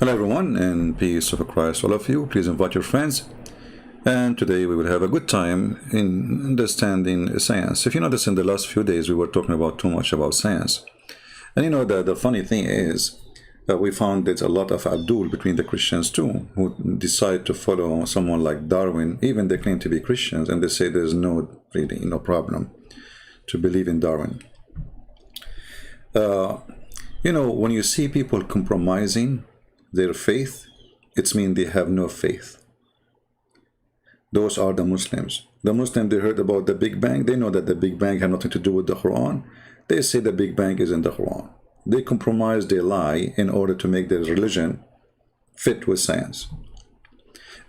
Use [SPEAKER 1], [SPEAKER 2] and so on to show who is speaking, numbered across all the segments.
[SPEAKER 1] Hello everyone, and peace of Christ all of you. Please invite your friends. And today we will have a good time in understanding science. If you notice, in the last few days we were talking about too much about science. And you know that the funny thing is that we found there's a lot of Abdul between the Christians too, who decide to follow someone like Darwin. Even they claim to be Christians, and they say there's really no problem to believe in Darwin. You know, when you see people compromising their faith, it means they have no faith. Those are the Muslims. The Muslims, they heard about the Big Bang. They know that the Big Bang had nothing to do with the Quran. They say the Big Bang is in the Quran. They compromise, they lie in order to make their religion fit with science.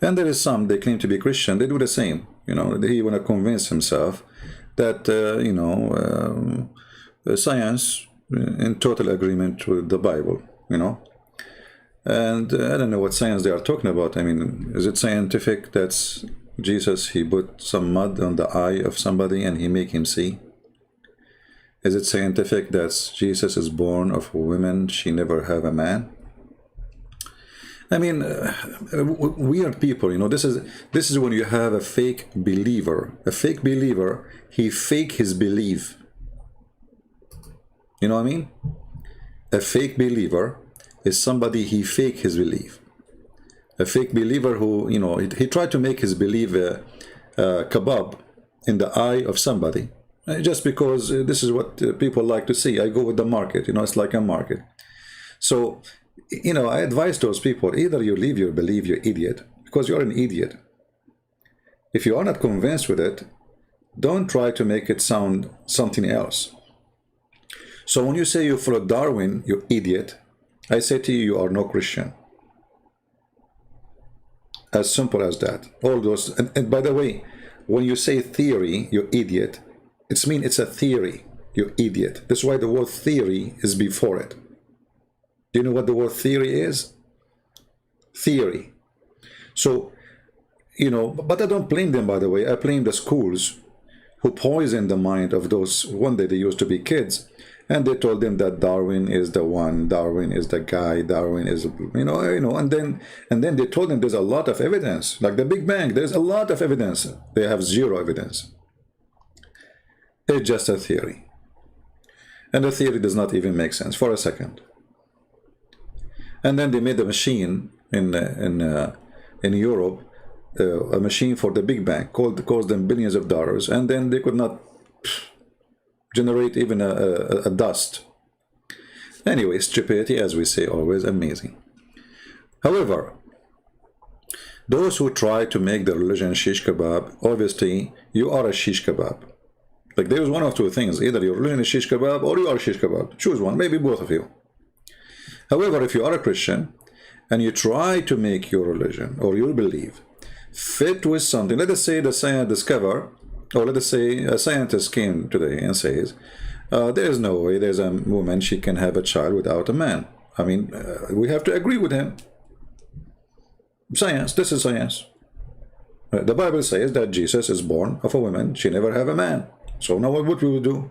[SPEAKER 1] And there is some, they claim to be Christian, they do the same. You know, he want to convince himself that, science in total agreement with the Bible, you know. And I don't know what science they are talking about. I mean, is it scientific that Jesus, he put some mud on the eye of somebody and he make him see? Is it scientific that Jesus is born of a woman, she never have a man? I mean, weird people, you know. This is when you have a fake believer. A fake believer, he fake his belief. You know what I mean? A fake believer is somebody, he fake his belief. A fake believer who, you know, he tried to make his belief kebab in the eye of somebody, just because this is what people like to see. I go with the market, you know, it's like a market. So, you know, I advise those people, either you leave your belief, you idiot, because you're an idiot. If you are not convinced with it, don't try to make it sound something else. So when you say you follow Darwin, you idiot, I say to you, you are no Christian. As simple as that. All those, and by the way, when you say theory, you idiot, it means it's a theory, you idiot. That's why the word theory is before it. Do you know what the word theory is? Theory. So, you know, but I don't blame them, by the way. I blame the schools who poison the mind of those, one day they used to be kids, and they told them that Darwin is the one, Darwin is the guy, Darwin is, you know, and then they told them there's a lot of evidence, like the Big Bang, there's a lot of evidence. They have zero evidence. It's just a theory. And the theory does not even make sense for a second. And then they made a machine in Europe, a machine for the Big Bang, cost them billions of dollars, and then they could not generate even a dust. Anyway, stupidity, as we say, always amazing. However, those who try to make the religion shish kebab, obviously you are a shish kebab. Like, there's one of two things: either your religion is shish kebab or you are shish kebab. Choose one, maybe both of you. However, if you are a Christian and you try to make your religion or your belief fit with something, let us say the science discover, or let us say a scientist came today and says, there is no way there's a woman, she can have a child without a man. I mean, we have to agree with him. Science, this is science. The Bible says that Jesus is born of a woman, she never have a man. So now what we will do?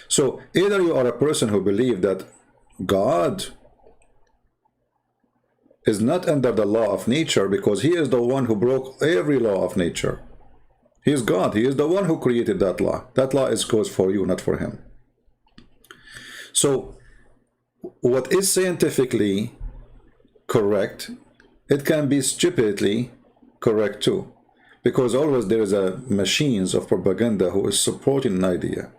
[SPEAKER 1] So either you are a person who believes that God is not under the law of nature because he is the one who broke every law of nature. He is God. He is the one who created that law. That law is goes for you, not for him. So what is scientifically correct, it can be stupidly correct too. Because always there is a machines of propaganda who is supporting an idea.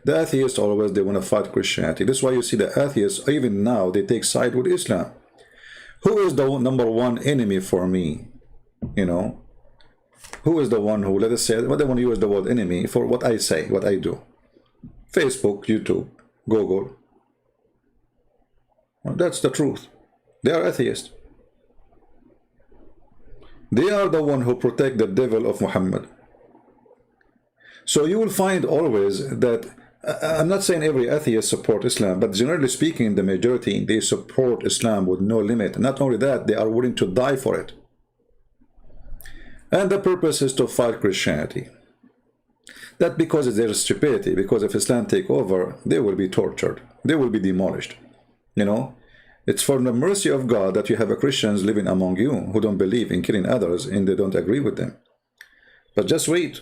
[SPEAKER 1] The atheists always, they want to fight Christianity. That's why you see the atheists, even now, they take side with Islam. Who is the number one enemy for me? You know? Who is the one who, let us say, what they want to use the word enemy for what I say, what I do? Facebook, YouTube, Google. Well, that's the truth. They are atheists. They are the one who protect the devil of Muhammad. So you will find always that, I'm not saying every atheist support Islam, but generally speaking, the majority, they support Islam with no limit. Not only that, they are willing to die for it. And the purpose is to fight Christianity. That because there is stupidity, because if Islam take over, they will be tortured. They will be demolished. You know, It's for the mercy of God that you have a Christians living among you who don't believe in killing others and they don't agree with them. But just wait.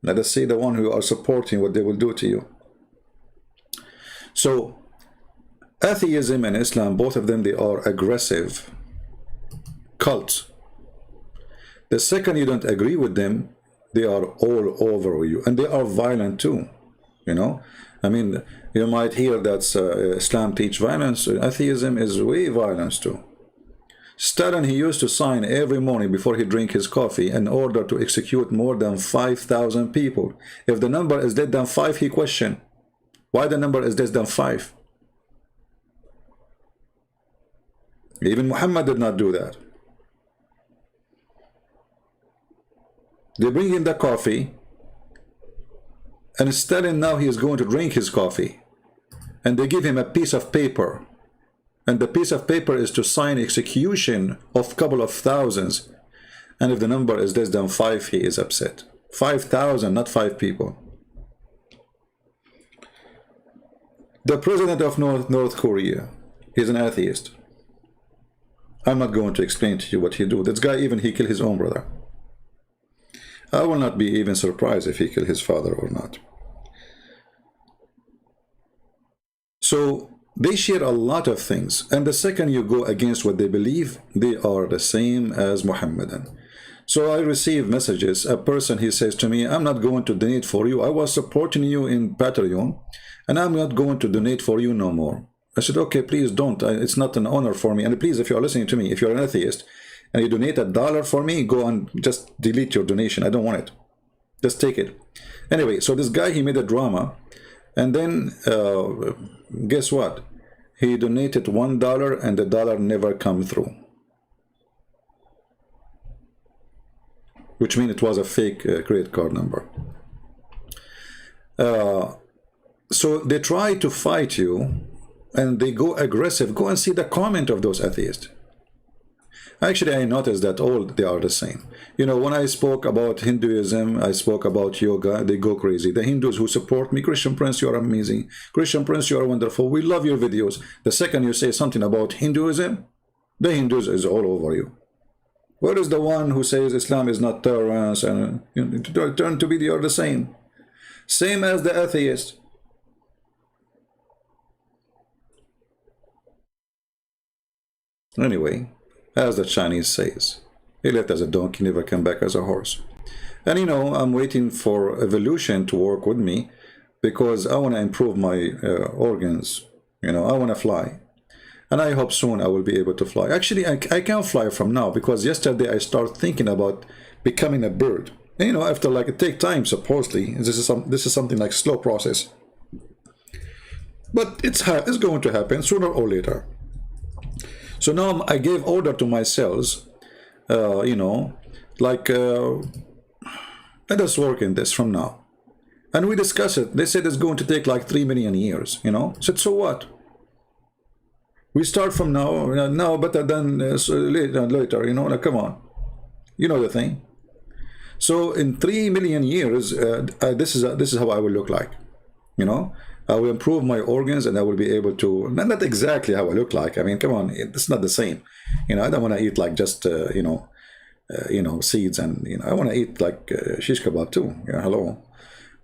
[SPEAKER 1] Let us see the one who are supporting what they will do to you. So, atheism and Islam, both of them, they are aggressive cults. The second you don't agree with them, they are all over you. And they are violent too, you know. I mean, you might hear that Islam teach violence. Atheism is way violence too. Stalin, he used to sign every morning before he drink his coffee an order to execute more than 5,000 people. If the number is less than 5, he questioned why the number is less than 5. Even Muhammad did not do that. They bring him the coffee, and Stalin now he is going to drink his coffee, and they give him a piece of paper, and the piece of paper is to sign execution of a couple of thousands, and if the number is less than 5, he is upset. 5,000, not 5 people. The president of North Korea, he's an atheist. I'm not going to explain to you what he do. This guy, even he killed his own brother. I will not be even surprised if he killed his father or not. So they share a lot of things, and the second you go against what they believe, they are the same as Muhammadan. So I receive messages. A person, he says to me, I'm not going to donate for you. I was supporting you in Patreon, and I'm not going to donate for you no more. I said, okay, please don't. It's not an honor for me. And please, if you're listening to me, if you're an atheist, and you donate $1 for me, go and just delete your donation. I don't want it. Just take it. Anyway, so this guy, he made a drama. And then, guess what? He donated $1 and the dollar never come through. Which means it was a fake credit card number. So they try to fight you and they go aggressive. Go and see the comment of those atheists. Actually, I noticed that all they are the same. You know, when I spoke about Hinduism, I spoke about yoga, they go crazy. The Hindus who support me, Christian Prince, you are amazing. Christian Prince, you are wonderful. We love your videos. The second you say something about Hinduism, the Hindus is all over you. Where is the one who says Islam is not tolerance and turn to be they are the same? Same as the atheist. Anyway, as the Chinese says, he left as a donkey, never come back as a horse. And you know, I'm waiting for evolution to work with me because I want to improve my organs. You know, I want to fly. And I hope soon I will be able to fly. Actually, I can't fly from now because yesterday I started thinking about becoming a bird. And, you know, after like it takes time, supposedly. This is something like slow process. But it's going to happen sooner or later. So now I gave order to my cells, you know, like, let us work in this from now. And we discussed it. They said it's going to take like 3 million years, you know. I said, so what? We start from now better than later, you know, like, come on. You know the thing. So in 3 million years, this is how I will look like, you know. I will improve my organs and I will be able to, not exactly how I look like. I mean, come on, it's not the same. You know, I don't want to eat like just, you know, seeds and, you know, I want to eat like shish kebab too. Yeah, hello.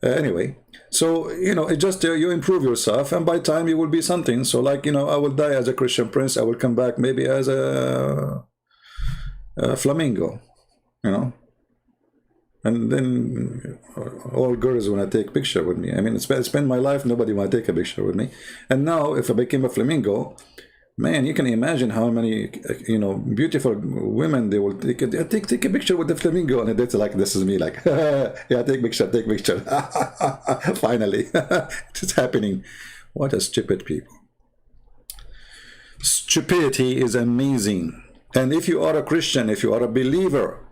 [SPEAKER 1] Anyway, so, you know, it just, you improve yourself and by time you will be something. So like, you know, I will die as a Christian Prince. I will come back maybe as a flamingo, you know. And then all girls want to take a picture with me. I mean, I spend my life, nobody want to take a picture with me. And now, if I became a flamingo, man, you can imagine how many, you know, beautiful women they will take a picture with the flamingo. And it's like, this is me, like, yeah, take picture. Finally, it's happening. What a stupid people. Stupidity is amazing. And if you are a Christian, if you are a believer,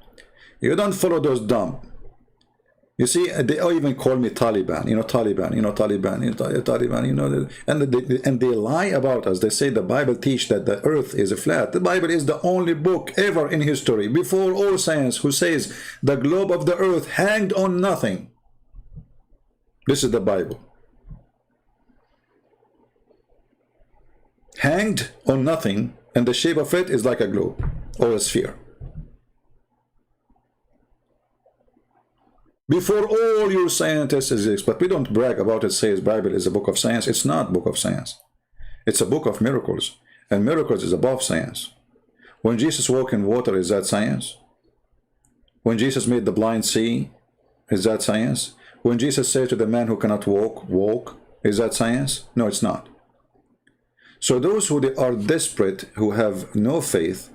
[SPEAKER 1] you don't follow those dumb. You see, they even call me Taliban, you know, Taliban, you know, and they lie about us. They say the Bible teach that the earth is flat. The Bible is the only book ever in history, before all science, who says the globe of the earth hanged on nothing. This is the Bible. hanged on nothing, and the shape of it is like a globe or a sphere. Before all your scientists exist, but we don't brag about it, says Bible is a book of science. It's not a book of science. It's a book of miracles, and miracles is above science. When Jesus walked in water, is that science? When Jesus made the blind see, is that science? When Jesus said to the man who cannot walk, walk, is that science? No, it's not. So those who they are desperate, who have no faith,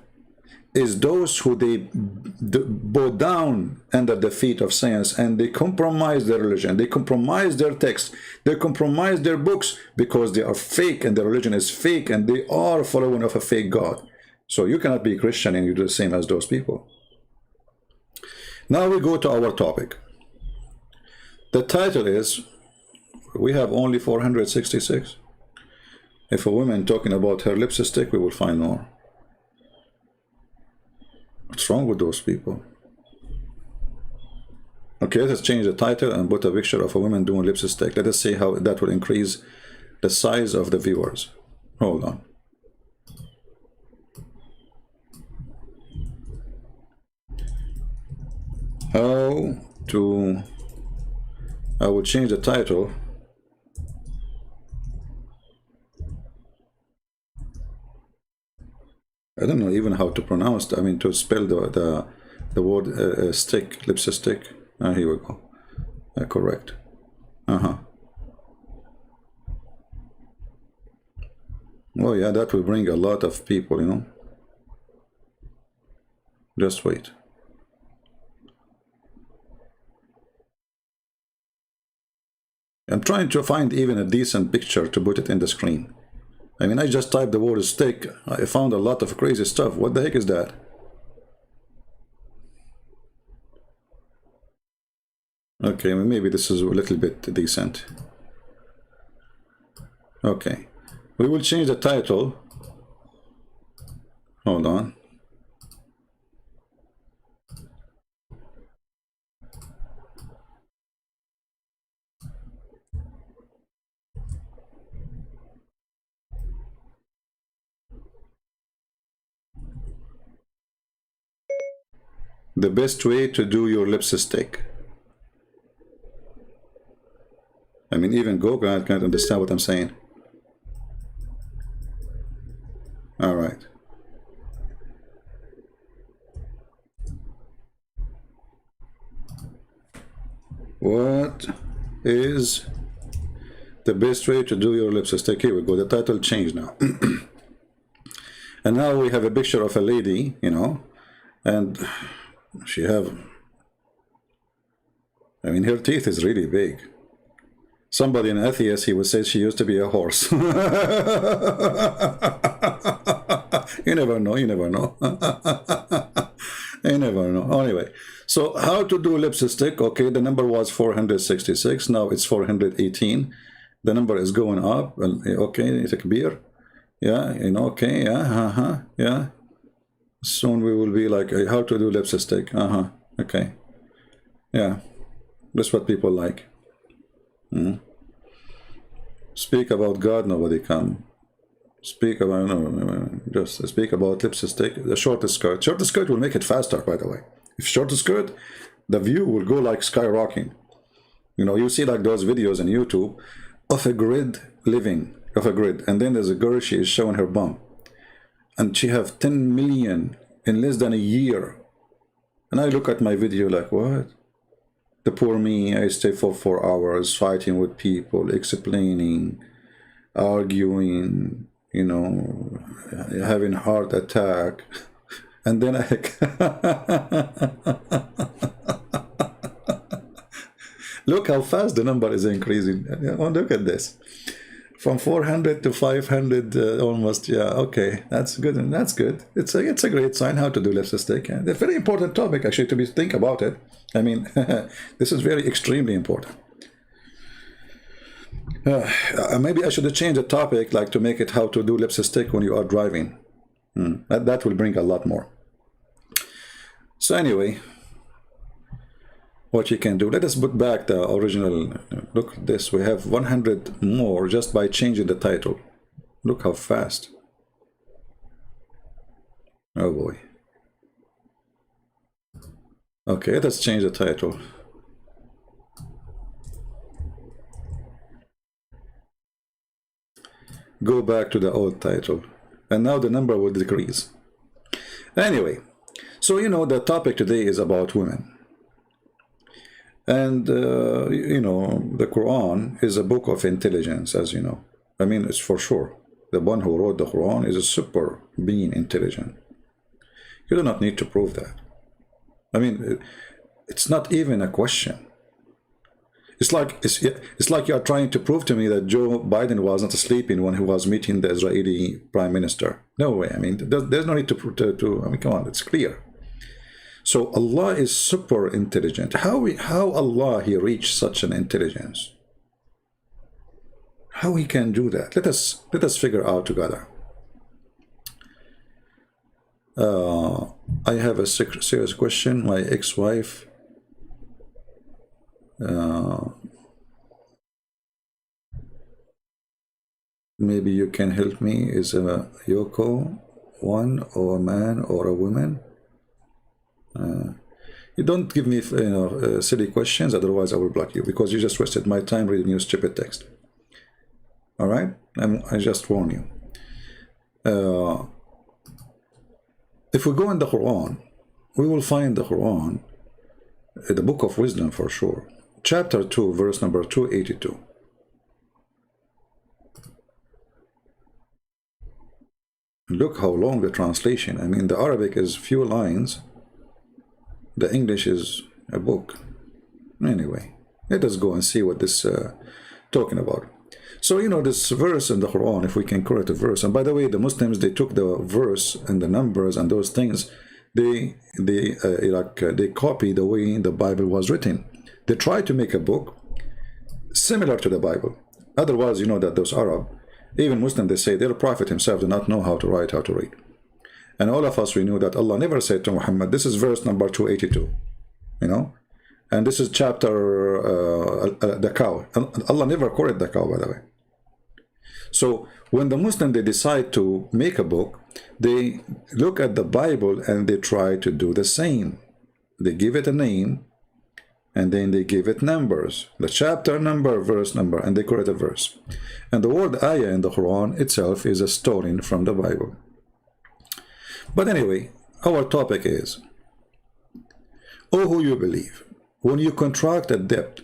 [SPEAKER 1] is those who they bow down under the feet of science, and they compromise their religion, they compromise their text, they compromise their books, because they are fake and their religion is fake, and they are following of a fake God. So you cannot be Christian and you do the same as those people. Now we go to our topic. The title is, we have only 466. If a woman talking about her lipstick, we will find more. What's wrong with those people? Okay, let's change the title and put a picture of a woman doing lipstick. Let us see how that will increase the size of the viewers. Hold on. How to... I will change the title. I don't know even how to pronounce that. I mean, to spell the word stick, lipstick. Here we go. Correct. Well, yeah, that will bring a lot of people, you know. Just wait. I'm trying to find even a decent picture to put it in the screen. I mean, I just typed the word stick. I found a lot of crazy stuff. What the heck is that? Okay, maybe this is a little bit decent. Okay. We will change the title. Hold on. The best way to do your lipstick. I mean, even Google can't understand what I'm saying. All right. What is the best way to do your lipstick? Here we go. The title changed now. And now we have a picture of a lady, you know, and she have, I mean, her teeth is really big. Somebody, an atheist, he would say she used to be a horse. You never know, you never know. You never know. Anyway, so how to do lipstick? Okay, the number was 466, now it's 418. The number is going up. Okay, take a beer. Yeah, you know, okay, yeah, yeah. Soon we will be like, how to do lipstick. Okay. Yeah, that's what people like. Speak about God, nobody come. Speak about, no, just speak about lipstick. The shortest skirt. Shortest skirt will make it faster, by the way. If shortest skirt, the view will go like skyrocketing. You know, you see like those videos on YouTube of a grid living, of a grid. And then there's a girl, she is showing her bum. And she have 10 million in less than a year. And I look at my video like, what? The poor me, I stay for 4 hours fighting with people, explaining, arguing, you know, having heart attack. And then I... Look how fast the number is increasing. Oh, look at this. From 400 to 500 almost. Yeah, okay, that's good. And that's good. It's a great sign how to do lipstick. It's a very important topic actually to think about it. I mean, this is very extremely important. Maybe I should change the topic, like to make it how to do lipstick when you are driving. That will bring a lot more. So anyway, what you can do, let us put back the original. Look at this, we have 100 more just by changing the title. Look how fast. Oh boy. Okay, let's change the title. Go back to the old title. And now the number will decrease. Anyway, so you know the topic today is about women. And you know, the Quran is a book of intelligence, as you know. I mean, it's for sure. The one who wrote the Quran is a super being intelligent. You do not need to prove that. I mean, it's not even a question. It's like you are trying to prove to me that Joe Biden was not sleeping when he was meeting the Israeli Prime Minister. No way. I mean, there's no need to I mean, come on, it's clear. So Allah is super intelligent. How Allah he reached such an intelligence? How he can do that? Let us figure out together. I have a serious question. My ex-wife maybe you can help me. Is a Yoko one or a man or a woman? You don't give me silly questions, otherwise I will block you, because you just wasted my time reading your stupid text. All right, I just warn you. If we go in the Quran, we will find the Quran, the book of wisdom for sure, chapter 2, verse number 282. Look how long the translation. I mean, the Arabic is few lines. The English is a book. Anyway, let us go and see what this talking about. So, you know, this verse in the Quran, if we can correct the verse, and by the way, the Muslims, they took the verse and the numbers and those things, they copy the way the Bible was written. They try to make a book similar to the Bible. Otherwise, you know that those Arab, even Muslim, they say their prophet himself did not know how to write, how to read. And all of us, we knew that Allah never said to Muhammad, this is verse number 282, you know, and this is chapter the cow. Allah never quoted the cow, by the way. So when the Muslim, they decide to make a book, they look at the Bible and they try to do the same. They give it a name, and then they give it numbers, the chapter number, verse number, and they correct a verse. And the word ayah in the Quran itself is a story from the Bible. But anyway, our topic is, oh, who you believe, when you contract a debt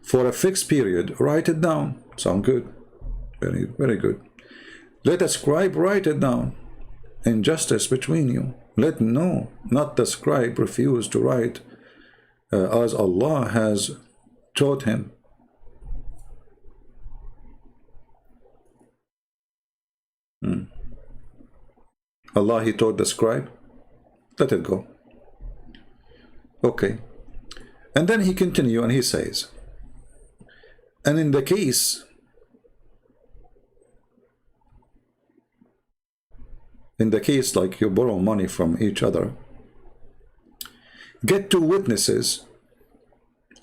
[SPEAKER 1] for a fixed period, write it down. Sound good? Very, very good. Let a scribe write it down. Injustice between you. Let no, not the scribe, refuse to write as Allah has taught him. Allah, he taught the scribe. Let it go. Okay. And then he continues and he says, and in the case like you borrow money from each other, get 2 witnesses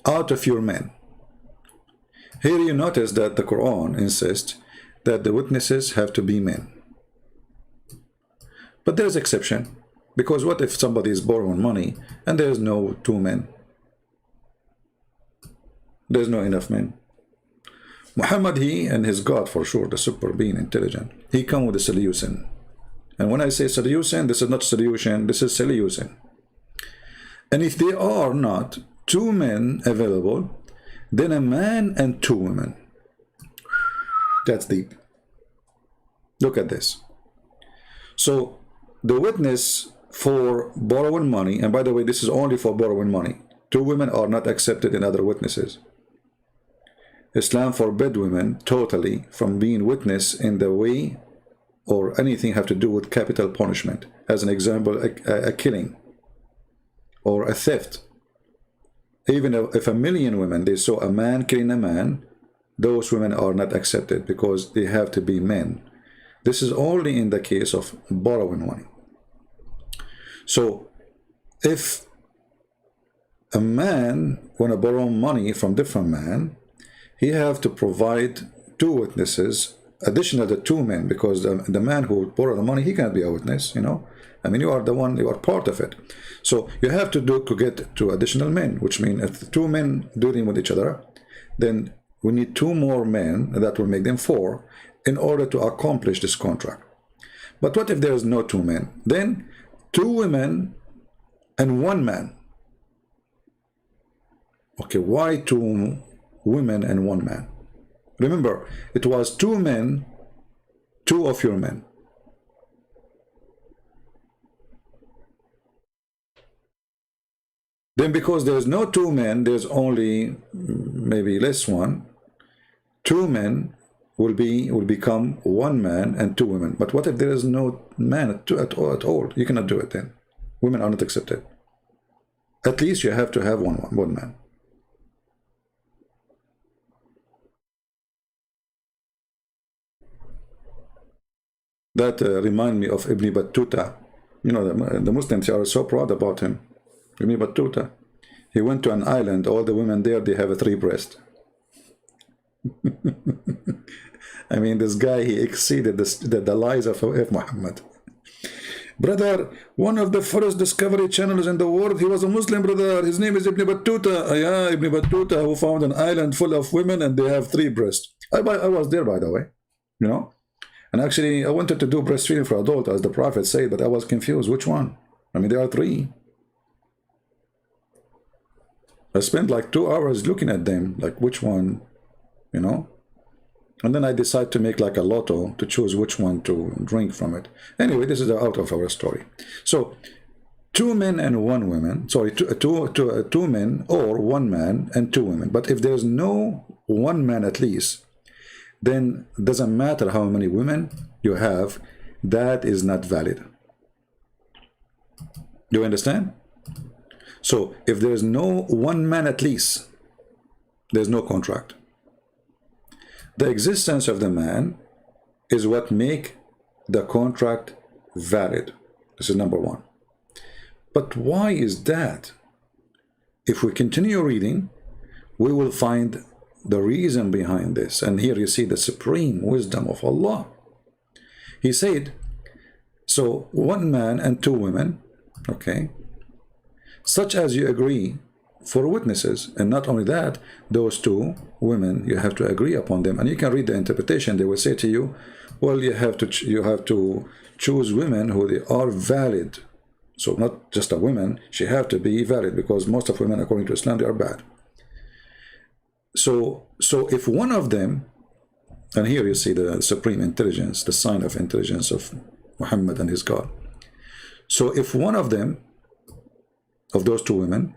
[SPEAKER 1] out of your men. Here you notice that the Quran insists that the witnesses have to be men. But there's exception, because what if somebody is borrowing money and there's no 2 men? There's no enough men. Muhammad, he and his God, for sure, the super being intelligent, he come with a solution. And when I say solution, this is not solution, this is solution. And if there are not 2 men available, then a man and 2 women. That's deep. Look at this. So the witness for borrowing money, and by the way, this is only for borrowing money. 2 women are not accepted in other witnesses. Islam forbid women totally from being witness in the way or anything have to do with capital punishment. As an example, a killing or a theft. Even if 1,000,000 women, they saw a man killing a man, those women are not accepted because they have to be men. This is only in the case of borrowing money. So if a man want to borrow money from different man, he have to provide 2 witnesses additional to two men, because the man who borrowed the money, he can't be a witness, you know. I mean, you are the one, you are part of it. So you have to get two additional men, which means if the two men dealing with each other, then we need two more men, that will make them four, in order to accomplish this contract. But what if there is no two men? Then two women and one man. Okay, why two women and one man? Remember, it was two men, two of your men. Then because there's no two men, there's only maybe less one. Two men will become one man and two women. But what if there is no man at all? You cannot do it then. Women are not accepted. At least you have to have one man. That remind me of Ibn Battuta. You know, the Muslims are so proud about him. Ibn Battuta. He went to an island. All the women there, they have a three breast. I mean, this guy, he exceeded the lies of Muhammad. Brother, one of the first discovery channels in the world, he was a Muslim, brother. His name is Ibn Battuta. Yeah, Ibn Battuta, who found an island full of women and they have three breasts. I was there, by the way, you know. And actually, I wanted to do breastfeeding for adult, as the Prophet said, but I was confused. Which one? I mean, there are three. I spent like 2 hours looking at them, like which one, you know. And then I decided to make like a lotto to choose which one to drink from it. Anyway, this is out of our story. So, two men and one woman, sorry, two men or one man and two women. But if there's no one man at least, then it doesn't matter how many women you have, that is not valid. Do you understand? So if there's no one man at least, there's no contract. The existence of the man is what make the contract valid. This is number one. But why is that? If we continue reading, we will find the reason behind this. And here you see the supreme wisdom of Allah. He said, so one man and two women, okay, such as you agree for witnesses. And not only that, those two women, you have to agree upon them. And you can read the interpretation. They will say to you, well, you have to choose women who they are valid. So not just a woman, she have to be valid, because most of women, according to Islam, they are bad. So if one of them, and here you see the supreme intelligence, the sign of intelligence of Muhammad and his God. So if one of them, of those two women,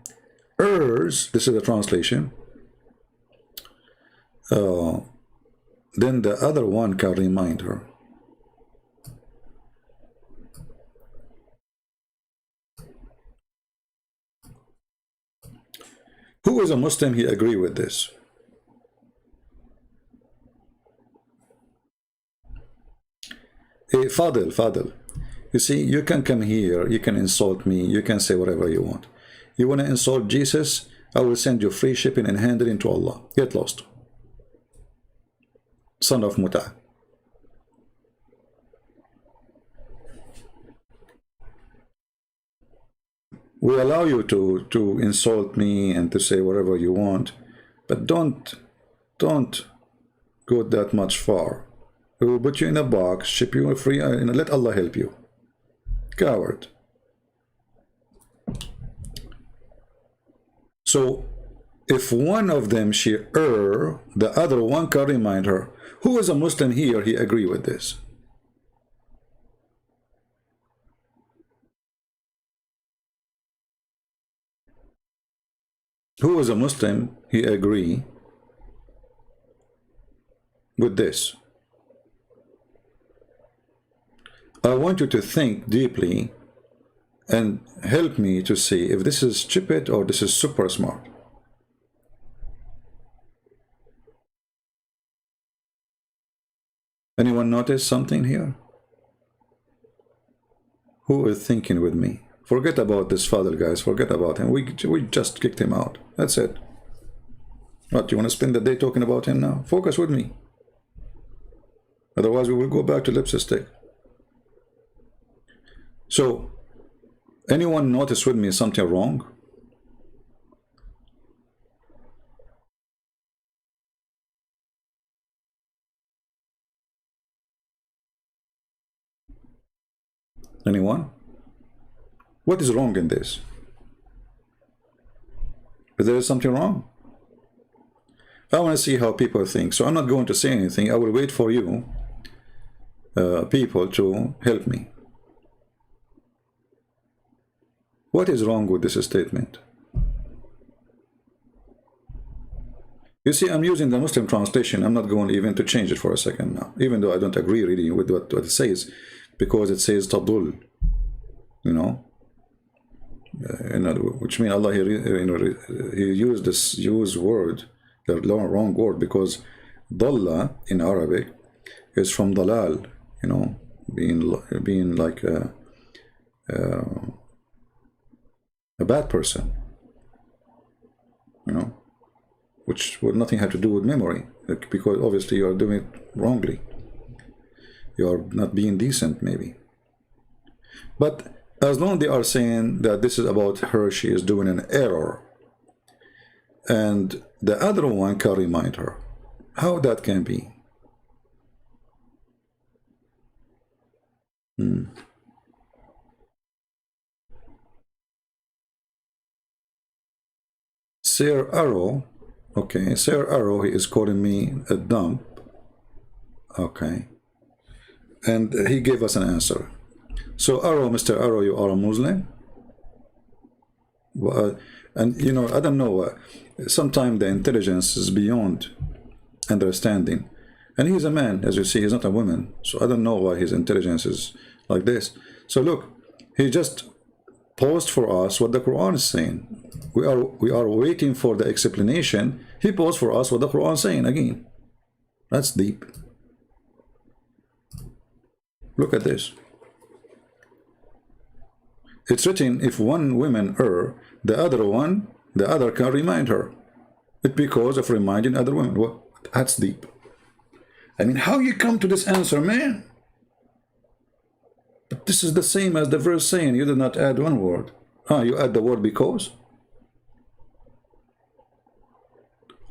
[SPEAKER 1] errs, this is the translation, then the other one can remind her. Who is a Muslim, he agree with this? Hey, Fadil, you see, you can come here, you can insult me, you can say whatever you want. You want to insult Jesus, I will send you free shipping and handling to Allah. Get lost. Son of Muta. We allow you to insult me and to say whatever you want, but don't go that much far. We will put you in a box, ship you free, and let Allah help you. Coward. So, if one of them she err, the other one can remind her. Who is a Muslim here, he agree with this? Who is a Muslim, he agree with this? I want you to think deeply and help me to see if this is stupid or this is super smart. Anyone notice something here? Who is thinking with me? Forget about this father, guys. Forget about him. We just kicked him out. That's it. What, you want to spend the day talking about him now? Focus with me. Otherwise, we will go back to lipstick. So, anyone notice with me something wrong? Anyone? What is wrong in this? Is there something wrong? I want to see how people think. So I'm not going to say anything. I will wait for you, people, to help me. What is wrong with this statement? You see, I'm using the Muslim translation. I'm not going even to change it for a second now, even though I don't agree really with what it says, because it says tadul, you know, which means Allah, he used this word, the wrong word, because dalla in Arabic is from dalal, you know, being like a bad person, you know, which would nothing have to do with memory, because obviously you are doing it wrongly. You are not being decent, maybe. But as long as they are saying that this is about her, she is doing an error, and the other one can remind her, how that can be? Sir Arrow, okay, Sir Arrow, he is calling me a dump, okay, and he gave us an answer. So Arrow, Mr. Arrow, you are a Muslim? And you know, I don't know, sometimes the intelligence is beyond understanding, and he's a man, as you see, he's not a woman, so I don't know why his intelligence is like this. So look, he just posed for us what the Quran is saying. We are waiting for the explanation. He posed for us what the Quran is saying again. That's deep. Look at this. It's written, if one woman err, the other can remind her. It's because of reminding other women. Well, that's deep. I mean, how you come to this answer, man? But this is the same as the verse saying, you did not add one word. You add the word because?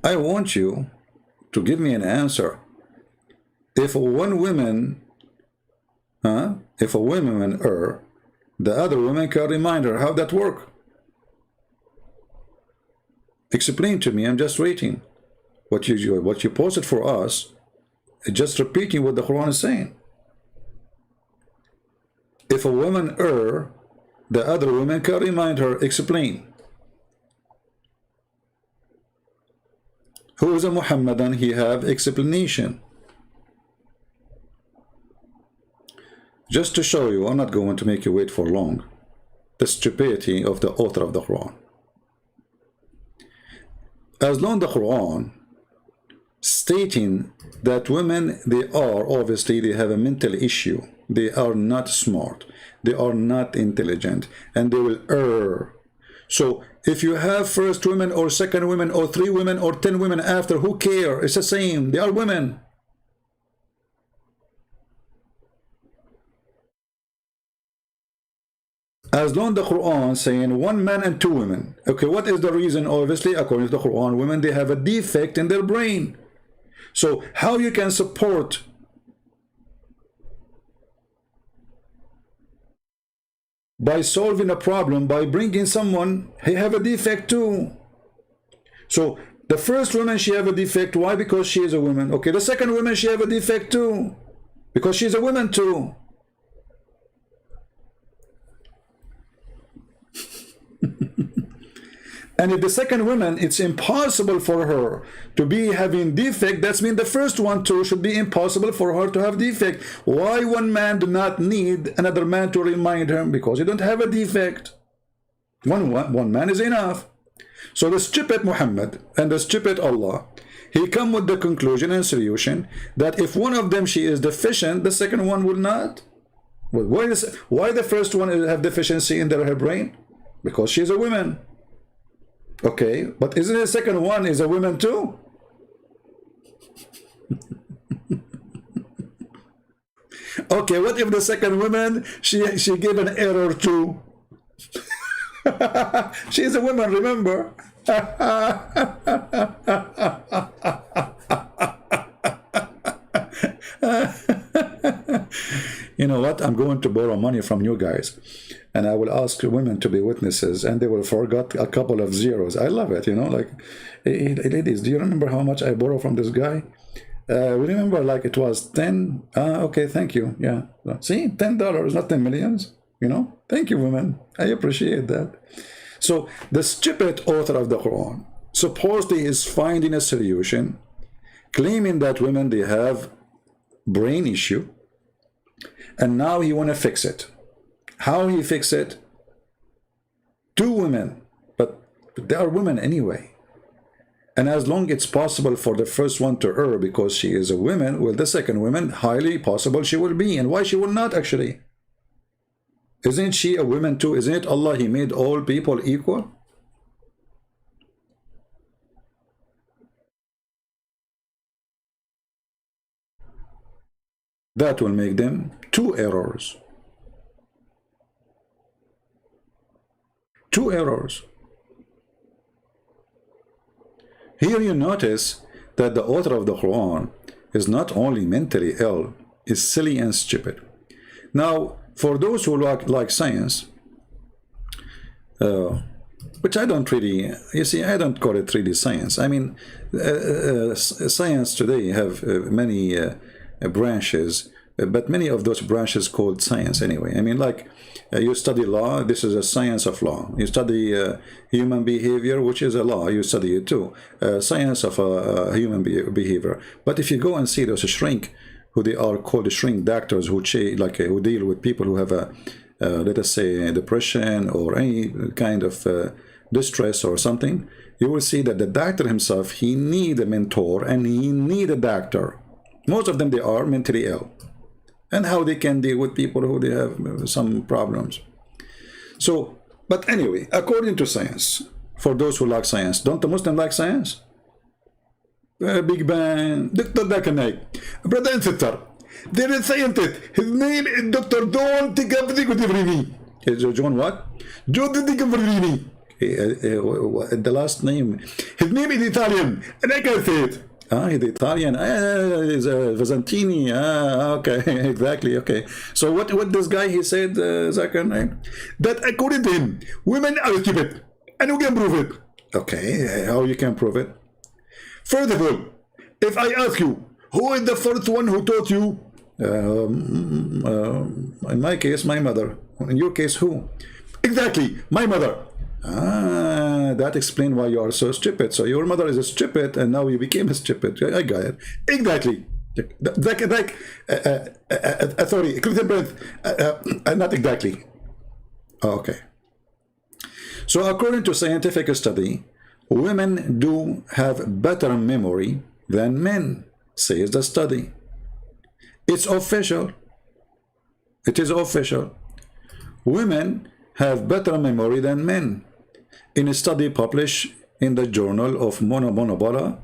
[SPEAKER 1] I want you to give me an answer. If one woman, if a woman err, the other woman can remind her. How that work? Explain to me. I'm just waiting. What you posted for us is just repeating what the Quran is saying. If a woman err, the other woman can remind her. Explain. Who is a Muhammadan? He have explanation. Just to show you, I'm not going to make you wait for long, the stupidity of the author of the Quran. As long as the Quran stating that women, they have a mental issue, they are not smart, they are not intelligent, and they will err. So if you have first women or second women or 3 women or 10 women after, who care? It's the same, they are women. As long as the Quran saying 1 man and 2 women. Okay, what is the reason? Obviously, according to the Quran, women, they have a defect in their brain. So how you can support by solving a problem by bringing someone, he have a defect too. So the first woman, she have a defect. Why? Because she is a woman. Okay, the second woman, she have a defect too, because she's a woman too. And if the second woman, it's impossible for her to be having defect, that means the first one too should be impossible for her to have defect. Why one man do not need another man to remind him? Because he don't have a defect. One man is enough. So the stupid Muhammad and the stupid Allah, he come with the conclusion and solution that if one of them she is deficient, the second one will not. Well, why the first one have deficiency in her brain? Because she is a woman. Okay, but isn't the second one is a woman too? Okay, what if the second woman, she gave an error too? She is a woman, remember? You know what? I'm going to borrow money from you guys, and I will ask women to be witnesses, and they will forget a couple of zeros. I love it, you know, like, hey, ladies, do you remember how much I borrow from this guy? We remember, like, it was 10. Okay, thank you. Yeah, see, $10, not 10 millions. You know, thank you, women. I appreciate that. So the stupid author of the Quran supposedly is finding a solution, claiming that women, they have brain issue, and now he want to fix it. How he fix it? Two women, but they are women anyway. And as long it's possible for the first one to err because she is a woman, well, the second woman, highly possible she will be. And why she will not, actually? Isn't she a woman too? Isn't it Allah, he made all people equal? That will make them two errors. Two errors. Here you notice that the author of the Quran is not only mentally ill, is silly and stupid. Now, for those who like science, which I don't really, you see, I don't call it 3D science. I mean, science today have many branches, but many of those branches called science anyway. I mean, like, you study law, this is a science of law. You study human behavior, which is a law, you study it too. Science of human behavior. But if you go and see those shrink, who they are called shrink doctors, who who deal with people who have a, let us say, depression or any kind of distress or something, you will see that the doctor himself, he need a mentor and he need a doctor. Most of them, they are mentally ill. And how they can deal with people who they have some problems. So, but anyway, according to science, for those who like science, don't the Muslims like science? Big Bang, Dr. Dakanai, brother and sister, there is a scientist, his name is Dr. John Ticavrini. John what? John Ticavrini. The last name, his name is Italian, and I can say it. He's Italian. He's Vizantini. Okay, exactly. Okay. So what this guy, he said, Zakir, that according to him, women are stupid, and we can prove it. Okay, how you can prove it? First of all, if I ask you, who is the first one who taught you? In my case, my mother. In your case, who? Exactly, my mother. That explains why you are so stupid. So your mother is a stupid, and now you became a stupid. I got it. Exactly. Sorry, not exactly. Okay. So according to scientific study, women do have better memory than men, says the study. It's official. It is official. Women have better memory than men. In a study published in the Journal of Monobola,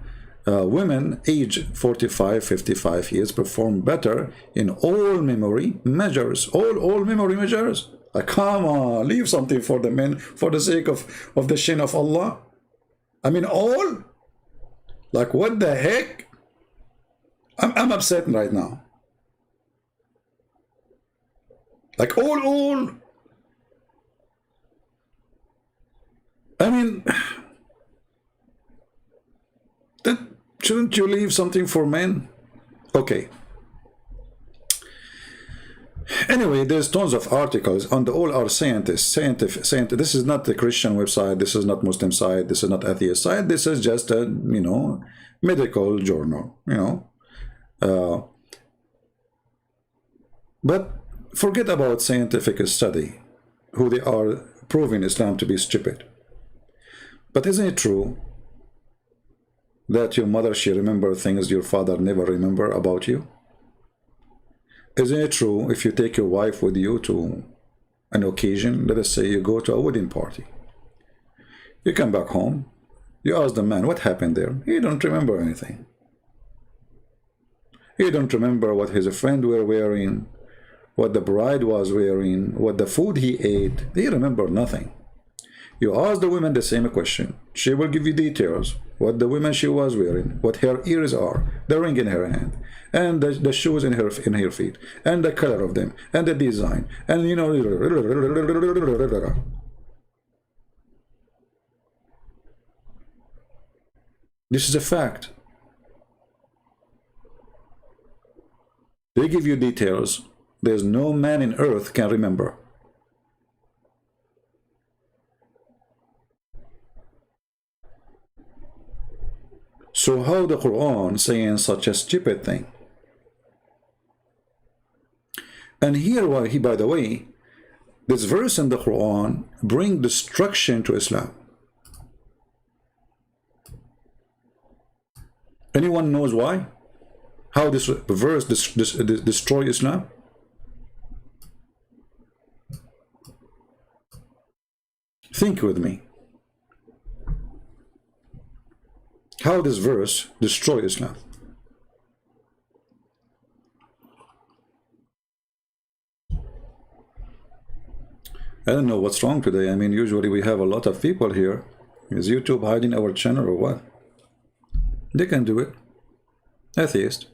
[SPEAKER 1] women aged 45-55 years perform better in all memory measures. All memory measures. Come on, leave something for the men for the sake of the shin of Allah. I mean, all? Like, what the heck? I'm upset right now. Like, all. I mean, shouldn't you leave something for men? Okay. Anyway, there's tons of articles on all our scientists. This is not the Christian website. This is not Muslim site. This is not atheist site. This is just a, medical journal, But forget about scientific study, who they are proving Islam to be stupid. But isn't it true that your mother, she remembers things your father never remember about you? Isn't it true if you take your wife with you to an occasion, let us say you go to a wedding party, you come back home, you ask the man, what happened there? He don't remember anything. He don't remember what his friend were wearing. what the bride was wearing, what the food he ate. They remember nothing. You ask the women the same question. She will give you details. What the women she was wearing, what her ears are, the ring in her hand, and the shoes in her feet, and the color of them, and the design, and you know. This is a fact. They give you details. There's no man in earth can remember. So how the Quran saying such a stupid thing? And here, by the way, this verse in the Quran bring destruction to Islam. Anyone knows why? How this verse destroy Islam? Think with me. How this verse destroy Islam? I don't know what's wrong today. I mean, usually we have a lot of people here. Is YouTube hiding our channel or what? They can do it. Atheist.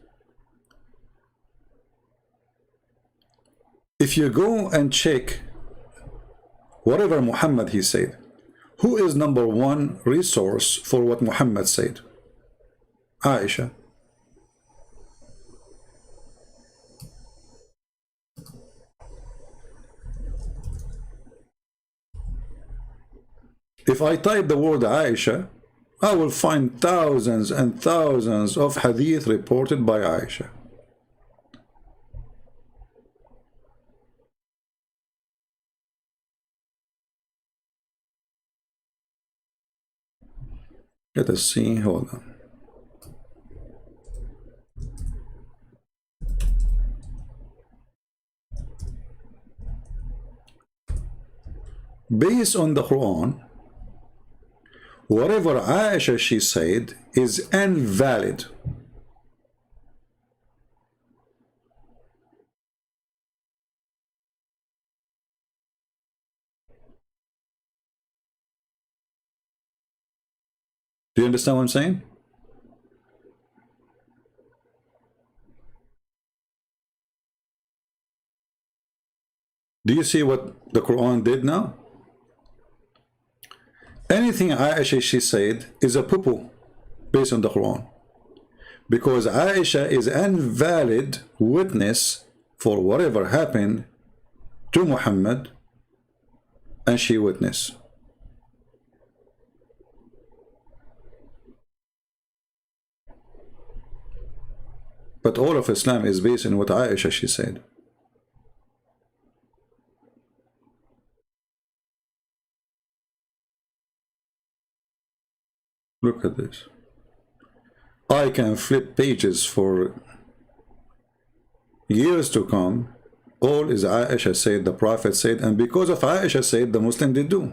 [SPEAKER 1] If you go and check whatever Muhammad he said, who is number one resource for what Muhammad said? Aisha. If I type the word Aisha, I will find thousands and thousands of hadith reported by Aisha. Let us see, hold on. Based on the Quran, whatever Aisha she said is invalid. Do you understand what I'm saying? Do you see what the Quran did now? Anything Aisha she said is a poo-poo based on the Quran, because Aisha is an invalid witness for whatever happened to Muhammad and she witnessed. But all of Islam is based on what Aisha she said. Look at this. I can flip pages for years to come. All is Aisha said, the Prophet said, and because of Aisha said, the Muslim did do.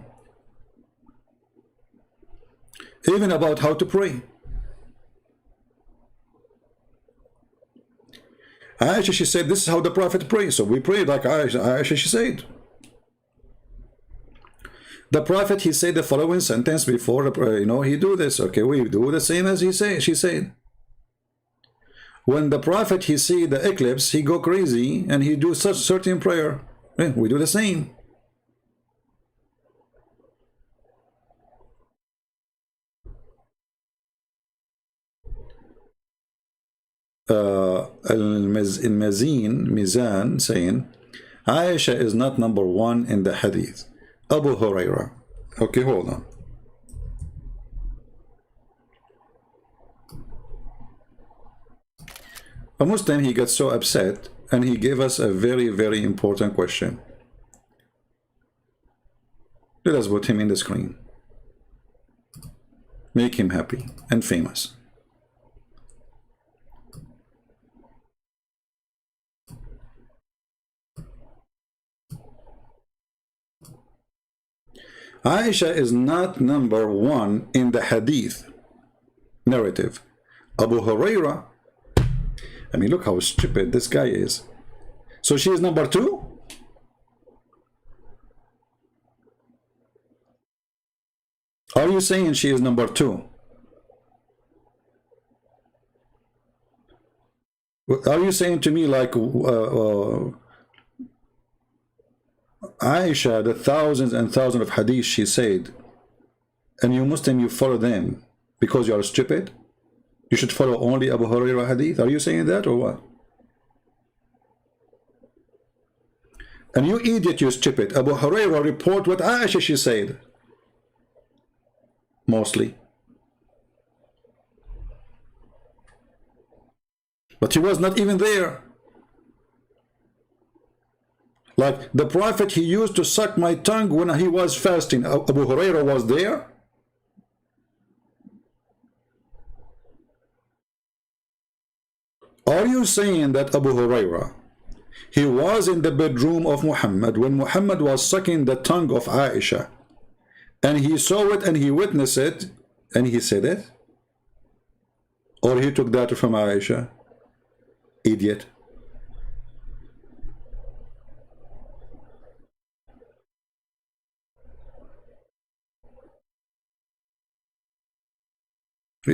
[SPEAKER 1] Even about how to pray. Aisha she said, this is how the Prophet prays, so we pray like Aisha she said. The Prophet, he said the following sentence before the prayer, you know, he do this. Okay, we do the same as she said. When the Prophet, he see the eclipse, he go crazy and he do such certain prayer. We do the same. Mizan saying, Aisha is not number one in the hadith. Abu Huraira. Okay, hold on. A Muslim, he got so upset and he gave us a very, very important question. Let us put him in the screen. Make him happy and famous. Aisha is not number one in the hadith narrative. Abu Huraira, I mean, look how stupid this guy is. So she is number 2? Are you saying she is number 2? Are you saying to me like Aisha, the thousands and thousands of hadith she said, and you Muslim, you follow them because you are stupid? You should follow only Abu Hurairah hadith? Are you saying that or what? And you idiot, you stupid. Abu Hurairah report what Aisha she said. Mostly. But he was not even there. Like the Prophet, he used to suck my tongue when he was fasting. Abu Hurairah was there. Are you saying that Abu Hurairah, he was in the bedroom of Muhammad when Muhammad was sucking the tongue of Aisha, and he saw it and he witnessed it and he said it? Or he took that from Aisha? Idiot.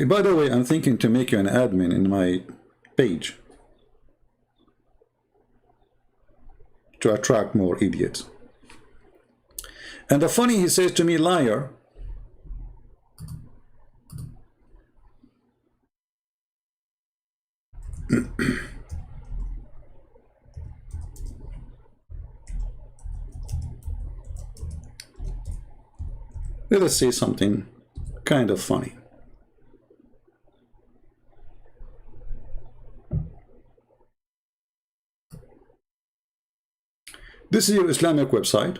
[SPEAKER 1] By the way, I'm thinking to make you an admin in my page to attract more idiots. And the funny, he says to me, liar. Let us say something kind of funny. This is your Islamic website,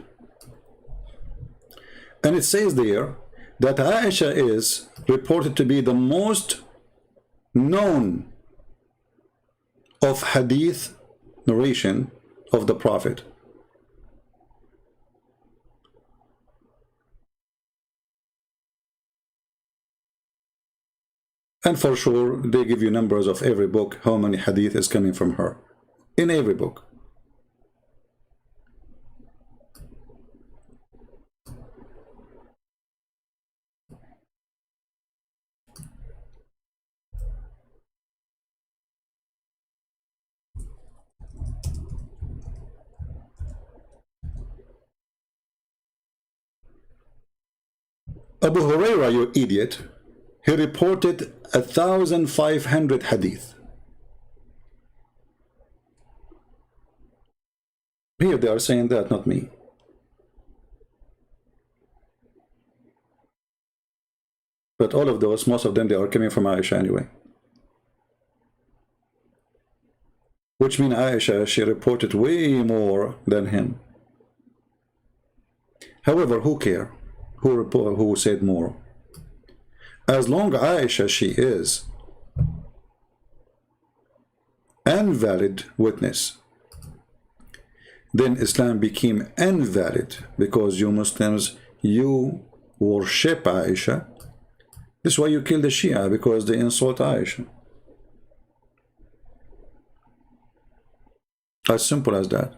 [SPEAKER 1] and it says there that Aisha is reported to be the most known of hadith narration of the Prophet. And for sure, they give you numbers of every book, how many hadith is coming from her, in every book. Abu Hurairah, you idiot, he reported 1,500 hadith. Here they are saying that, not me. But all of those, most of them, they are coming from Aisha anyway. Which means Aisha, she reported way more than him. However, who cares? Who said more? As long as Aisha, she is invalid witness, then Islam became invalid, because you Muslims, you worship Aisha. This is why you kill the Shia, because they insult Aisha. As simple as that.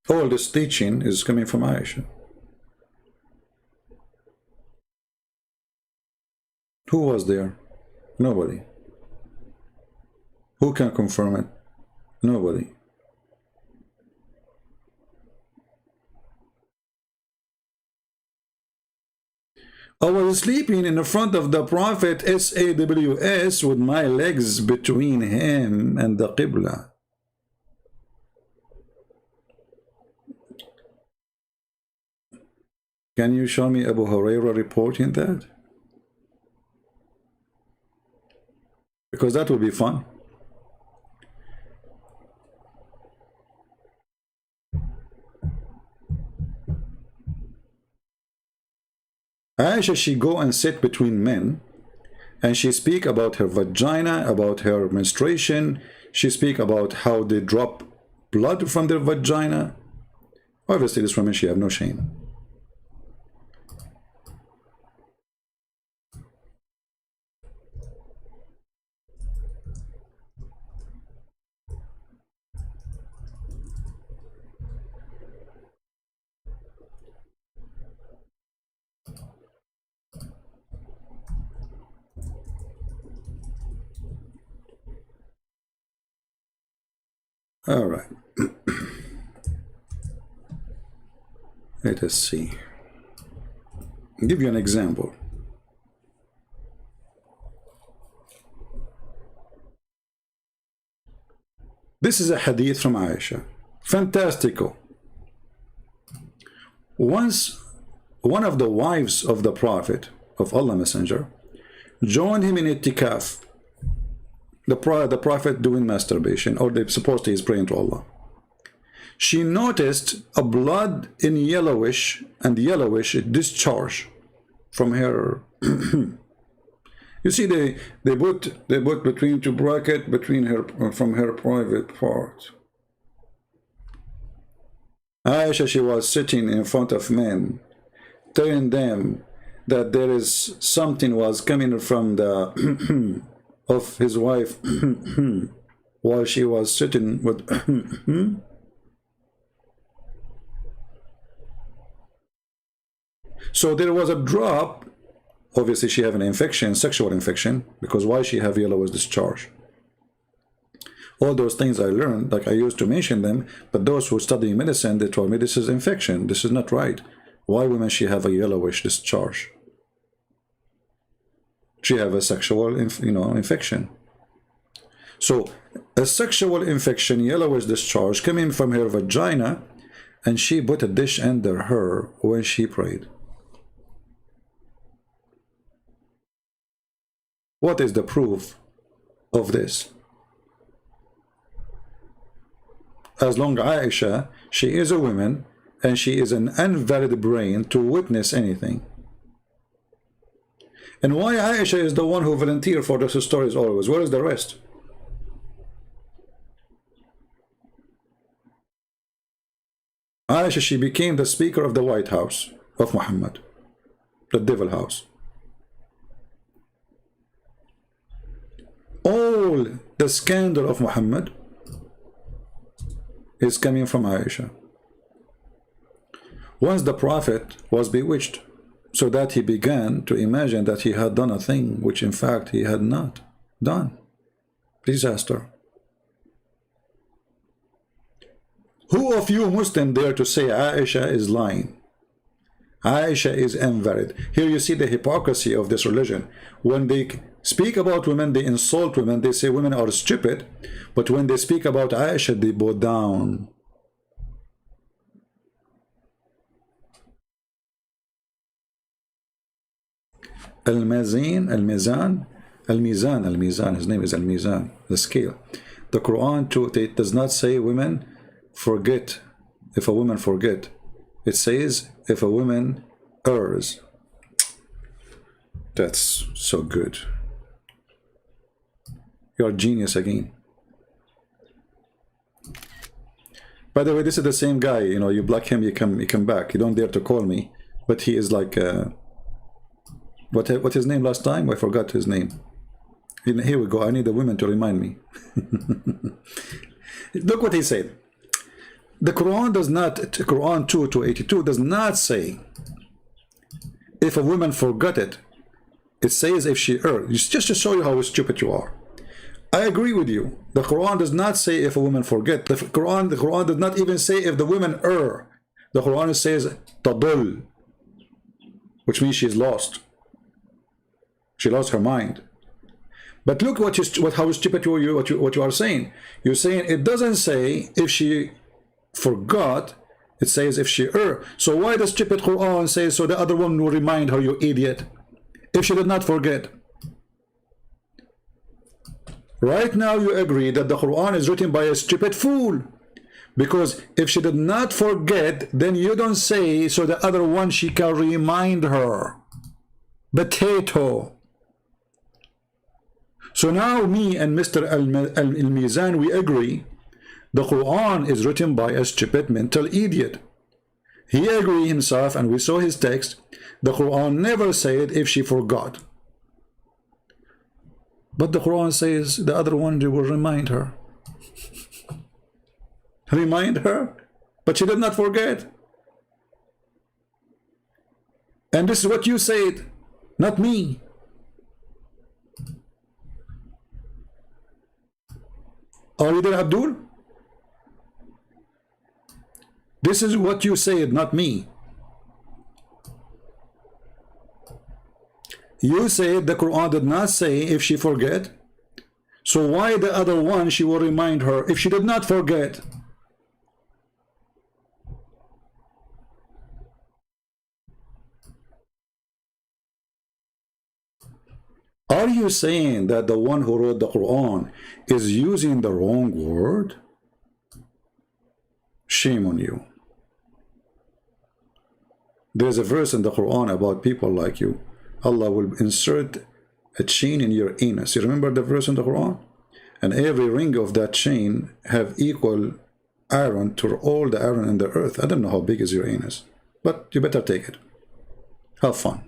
[SPEAKER 1] All this teaching is coming from Aisha. Who was there? Nobody. Who can confirm it? Nobody. I was sleeping in the front of the Prophet SAWS with my legs between him and the Qibla. Can you show me Abu Hurairah reporting that? Because that would be fun. Aisha, she go and sit between men, and she speak about her vagina, about her menstruation. She speak about how they drop blood from their vagina, Obviously, this woman, she have no shame. All right. Let us see. I'll give you an example. This is a hadith from Aisha. Fantastical. Once one of the wives of the Prophet of Allah Messenger joined him in itikaf. The Prophet doing masturbation, or they supposedly is praying to Allah. She noticed a blood in yellowish discharge from her. You see, they put between two brackets between her from her private part. Aisha, she was sitting in front of men, telling them that there is something was coming from the of his wife while she was sitting with so there was a drop. Obviously she have an infection, sexual infection, because why she have yellowish discharge. All those things I learned, like I used to mention them, but those who study medicine, they told me this is infection, this is not right. Why women she have a yellowish discharge? She have a sexual infection. So a sexual infection, yellowish discharge coming from her vagina, and she put a dish under her when she prayed. What is the proof of this? As long as Aisha, she is a woman and she is an unvalid brain to witness anything. And why Aisha is the one who volunteered for those stories always? Where is the rest? Aisha, she became the speaker of the White House of Muhammad, the devil house. All the scandal of Muhammad is coming from Aisha. Once the Prophet was bewitched, so that he began to imagine that he had done a thing which in fact he had not done. Disaster. Who of you Muslim dare to say Aisha is lying? Aisha is invalid. Here you see the hypocrisy of this religion. When they speak about women, they insult women, they say women are stupid, but when they speak about Aisha, they bow down. Al-Mizan, his name is Al-Mizan, the scale. The Quran too, it does not say women forget, if a woman forget. It says if a woman errs. That's so good. You're a genius again. By the way, this is the same guy, you know, you block him, you come back. You don't dare to call me, but he is like what his name last time? I forgot his name. Here we go. I need the women to remind me. Look what he said. The Quran does not, Quran 2:82 does not say if a woman forgot it. It says if she erred. Just to show you how stupid you are. I agree with you. The Quran does not say if a woman forget. The Quran does not even say if the woman err. The Quran says tadul, which means she's lost. She lost her mind. But look how stupid what you are saying. You're saying it doesn't say if she forgot, it says if she err. So why does stupid Quran say so the other one will remind her, you idiot, if she did not forget? Right now you agree that the Quran is written by a stupid fool, because if she did not forget, then you don't say so the other one she can remind her. Potato. So now me and Mr. Al-Mizan, we agree the Quran is written by a stupid mental idiot. He agreed himself, and we saw his text. The Quran never said if she forgot. But the Quran says the other one will remind her. Remind her, but she did not forget. And this is what you said, not me. Are you there, Abdul? This is what you said, not me. You said the Quran did not say if she forget. So why the other one she will remind her if she did not forget? Are you saying that the one who wrote the Quran is using the wrong word? Shame on you. There's a verse in the Quran about people like you. Allah will insert a chain in your anus. You remember the verse in the Quran? And every ring of that chain have equal iron to all the iron in the earth. I don't know how big is your anus, but you better take it. Have fun.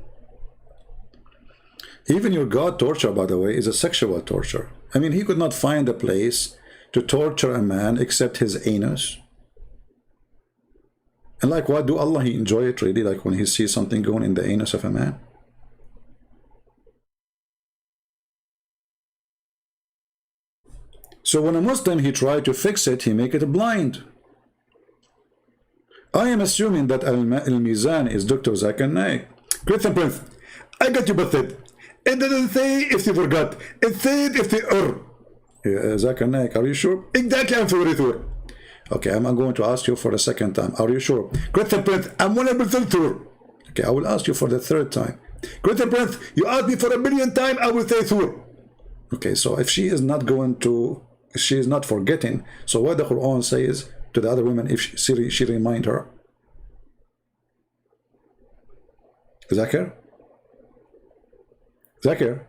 [SPEAKER 1] Even your God torture, by the way, is a sexual torture. I mean, he could not find a place to torture a man except his anus. And like what? Do Allah he enjoy it really? Like when he sees something going in the anus of a man? So when a Muslim he tried to fix it, he make it blind. I am assuming that Al-Mizan is Dr. Zakir Naik. Christian Prince, I got you busted. It didn't say if you forgot. It said if they are. Zakir Naik, are you sure? Exactly, I'm sure. Okay, I'm going to ask you for the second time. Are you sure? Christian Prince, I'm 100% sure. Okay, I will ask you for the third time. Christian Prince, you asked me for 1,000,000 times, I will say sure. Okay, so if she is not going to, she is not forgetting, so what the Quran says to the other women if she remind her? Zakir? Zakir?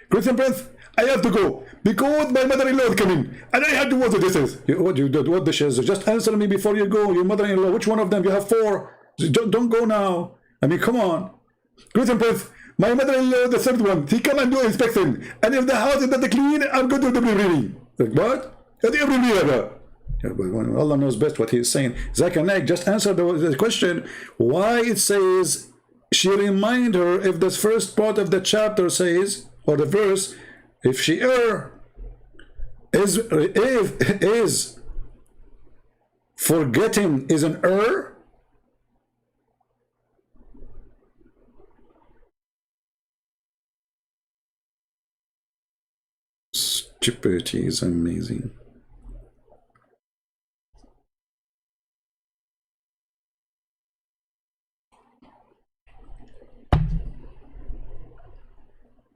[SPEAKER 1] Christian Prince, I have to go because my mother-in-law is coming and I have to wash the dishes. What you did? What dishes? Just answer me before you go. Your mother-in-law, which one of them? You have 4. Don't go now. I mean, come on. Christian Prince, my mother-in-law, the third one, he come and do inspection. And if the house is not clean, I'm going to do the reading. Like, what? Allah knows best what he is saying. Zakir Naik, just answer the question. Why it says she remind her if the first part of the chapter says, or the verse, if she is forgetting is an error? Stupidity is amazing.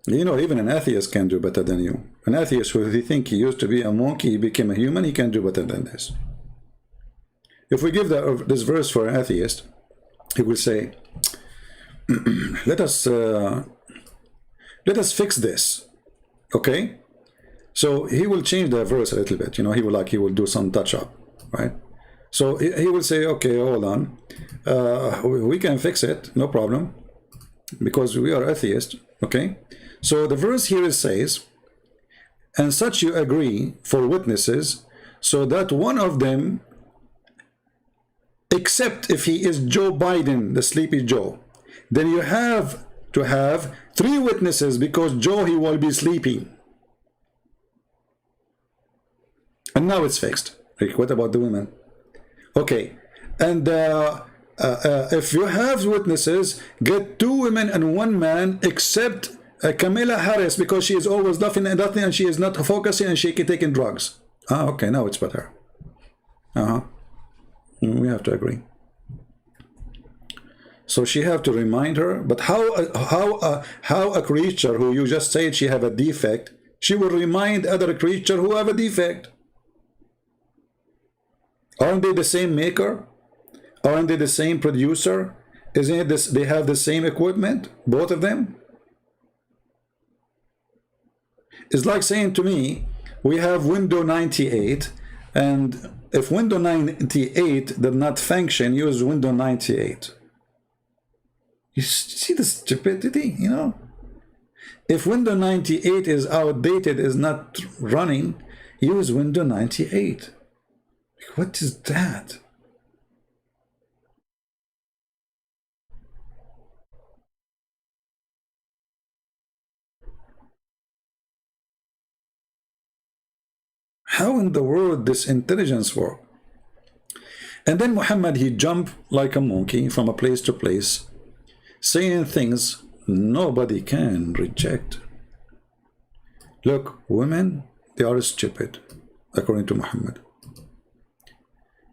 [SPEAKER 1] You know, even an atheist can do better than you. An atheist who he think he used to be a monkey, he became a human, he can do better than this. If we give this verse for an atheist, he will say, let us fix this. Okay? So he will change the verse a little bit. You know, he will do some touch up, right? So he will say, okay, hold on. We can fix it, no problem, because we are atheists. Okay? So the verse here says, and such you agree for witnesses, so that one of them, except if he is Joe Biden, the sleepy Joe, then you have to have 3 witnesses because Joe, he will be sleeping. And now it's fixed. Like, what about the women? Okay, and if you have witnesses, get 2 women and 1 man, except Kamala Harris, because she is always laughing and nothing, and she is not focusing, and she can taking drugs. Ah, okay, now it's better. We have to agree. So she have to remind her, but how a creature who you just said she have a defect, she will remind other creature who have a defect? Aren't they the same maker? Aren't they the same producer? Isn't it this? They have the same equipment, both of them. It's like saying to me, we have Windows 98, and if Windows 98 did not function, use Windows 98. You see the stupidity, you know? If Windows 98 is outdated, is not running, use Windows 98. What is that? How in the world this intelligence work? And then Muhammad, he jumped like a monkey from a place to place, saying things nobody can reject. Look, women, they are stupid, according to Muhammad.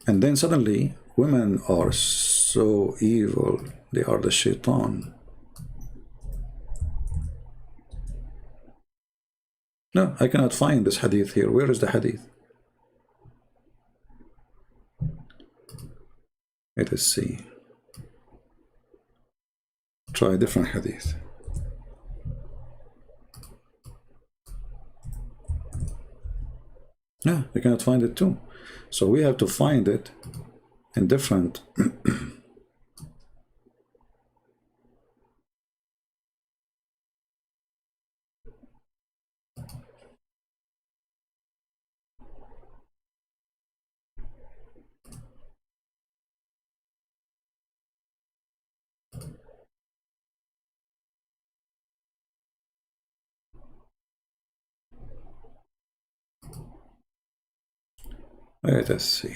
[SPEAKER 1] And then suddenly, women are so evil. They are the shaitan. No, I cannot find this hadith here. Where is the hadith? Let us see. Try a different hadith. No, you cannot find it too. So we have to find it in different. Let us see.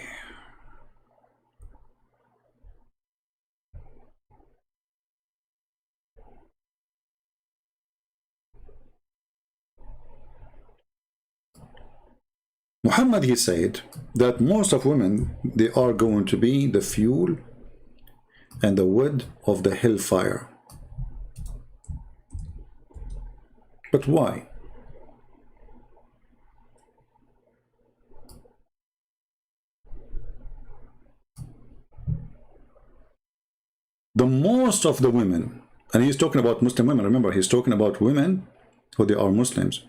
[SPEAKER 1] Muhammad, he said that most of women, they are going to be the fuel and the wood of the hellfire. But why? The most of the women, and he's talking about Muslim women, remember, he's talking about women who they are Muslims.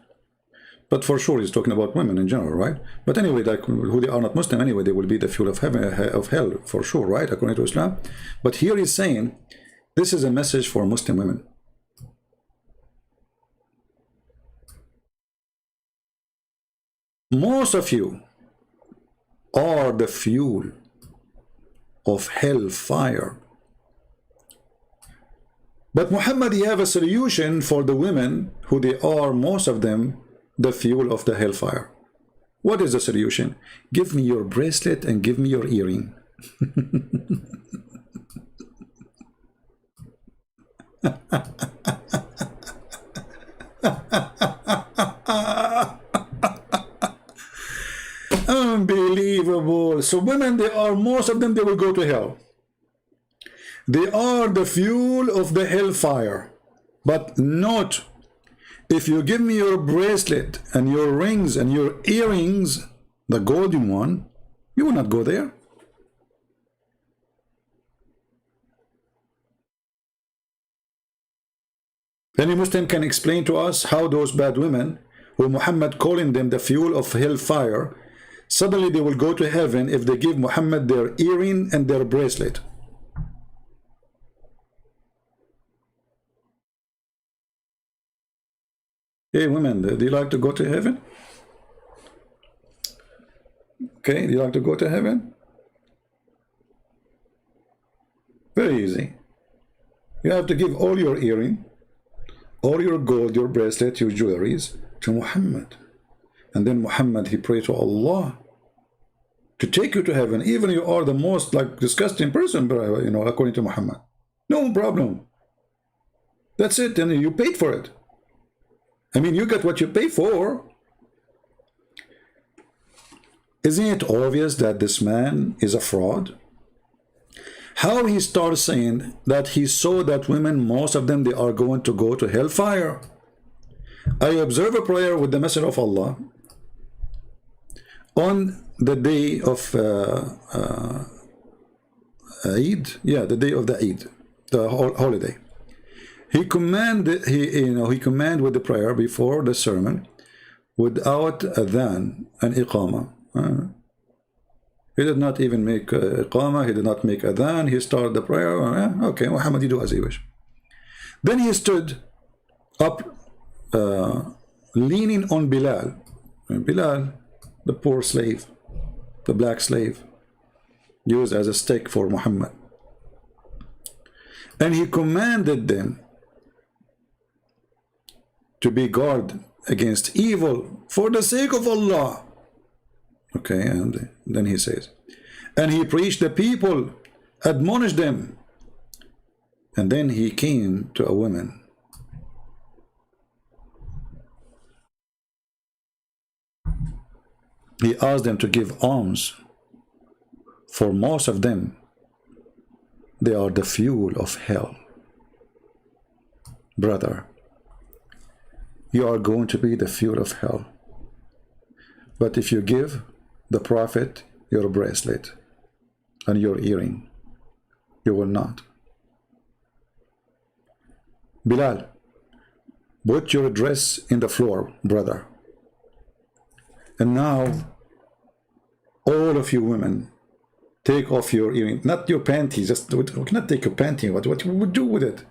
[SPEAKER 1] But for sure, he's talking about women in general, right? But anyway, like who they are not Muslim, anyway, they will be the fuel of heaven, of hell, for sure, right? According to Islam. But here he's saying, this is a message for Muslim women. Most of you are the fuel of hellfire. But Muhammad, he have a solution for the women who they are, most of them, the fuel of the hellfire. What is the solution? Give me your bracelet and give me your earring. Unbelievable. So women, they are, most of them, they will go to hell. They are the fuel of the hellfire. But not if you give me your bracelet and your rings and your earrings, the golden one, you will not go there. Any Muslim can explain to us how those bad women, who Muhammad calling them the fuel of hellfire, suddenly they will go to heaven if they give Muhammad their earring and their bracelet. Hey women, do you like to go to heaven? Okay, do you like to go to heaven? Very easy. You have to give all your earring, all your gold, your bracelet, your jewelries to Muhammad. And then Muhammad, he prayed to Allah to take you to heaven, even you are the most like disgusting person, you know, according to Muhammad. No problem. That's it, and you paid for it. I mean, you get what you pay for. Isn't it obvious that this man is a fraud? How he starts saying that he saw that women, most of them, they are going to go to hellfire. I observe a prayer with the Messenger of Allah on the day of Eid. Yeah, the day of the Eid, the holiday. He commanded, he commanded with the prayer before the sermon, without adhan and iqama. He did not even make iqamah, he did not make adhan, he started the prayer. Okay, Muhammad, you do as you wish. Then he stood up, leaning on Bilal. And Bilal, the poor slave, the black slave, used as a stake for Muhammad. And he commanded them to be guarded against evil for the sake of Allah. Okay, and then he says, and he preached the people, admonished them. And then he came to a woman. He asked them to give alms. For most of them, they are the fuel of hell. Brother, you are going to be the fuel of hell. But if you give the Prophet your bracelet and your earring, you will not. Bilal, put your dress in the floor, brother. And now, all of you women, take off your earring, not your panties. Just we cannot take your panty. What you would do with it?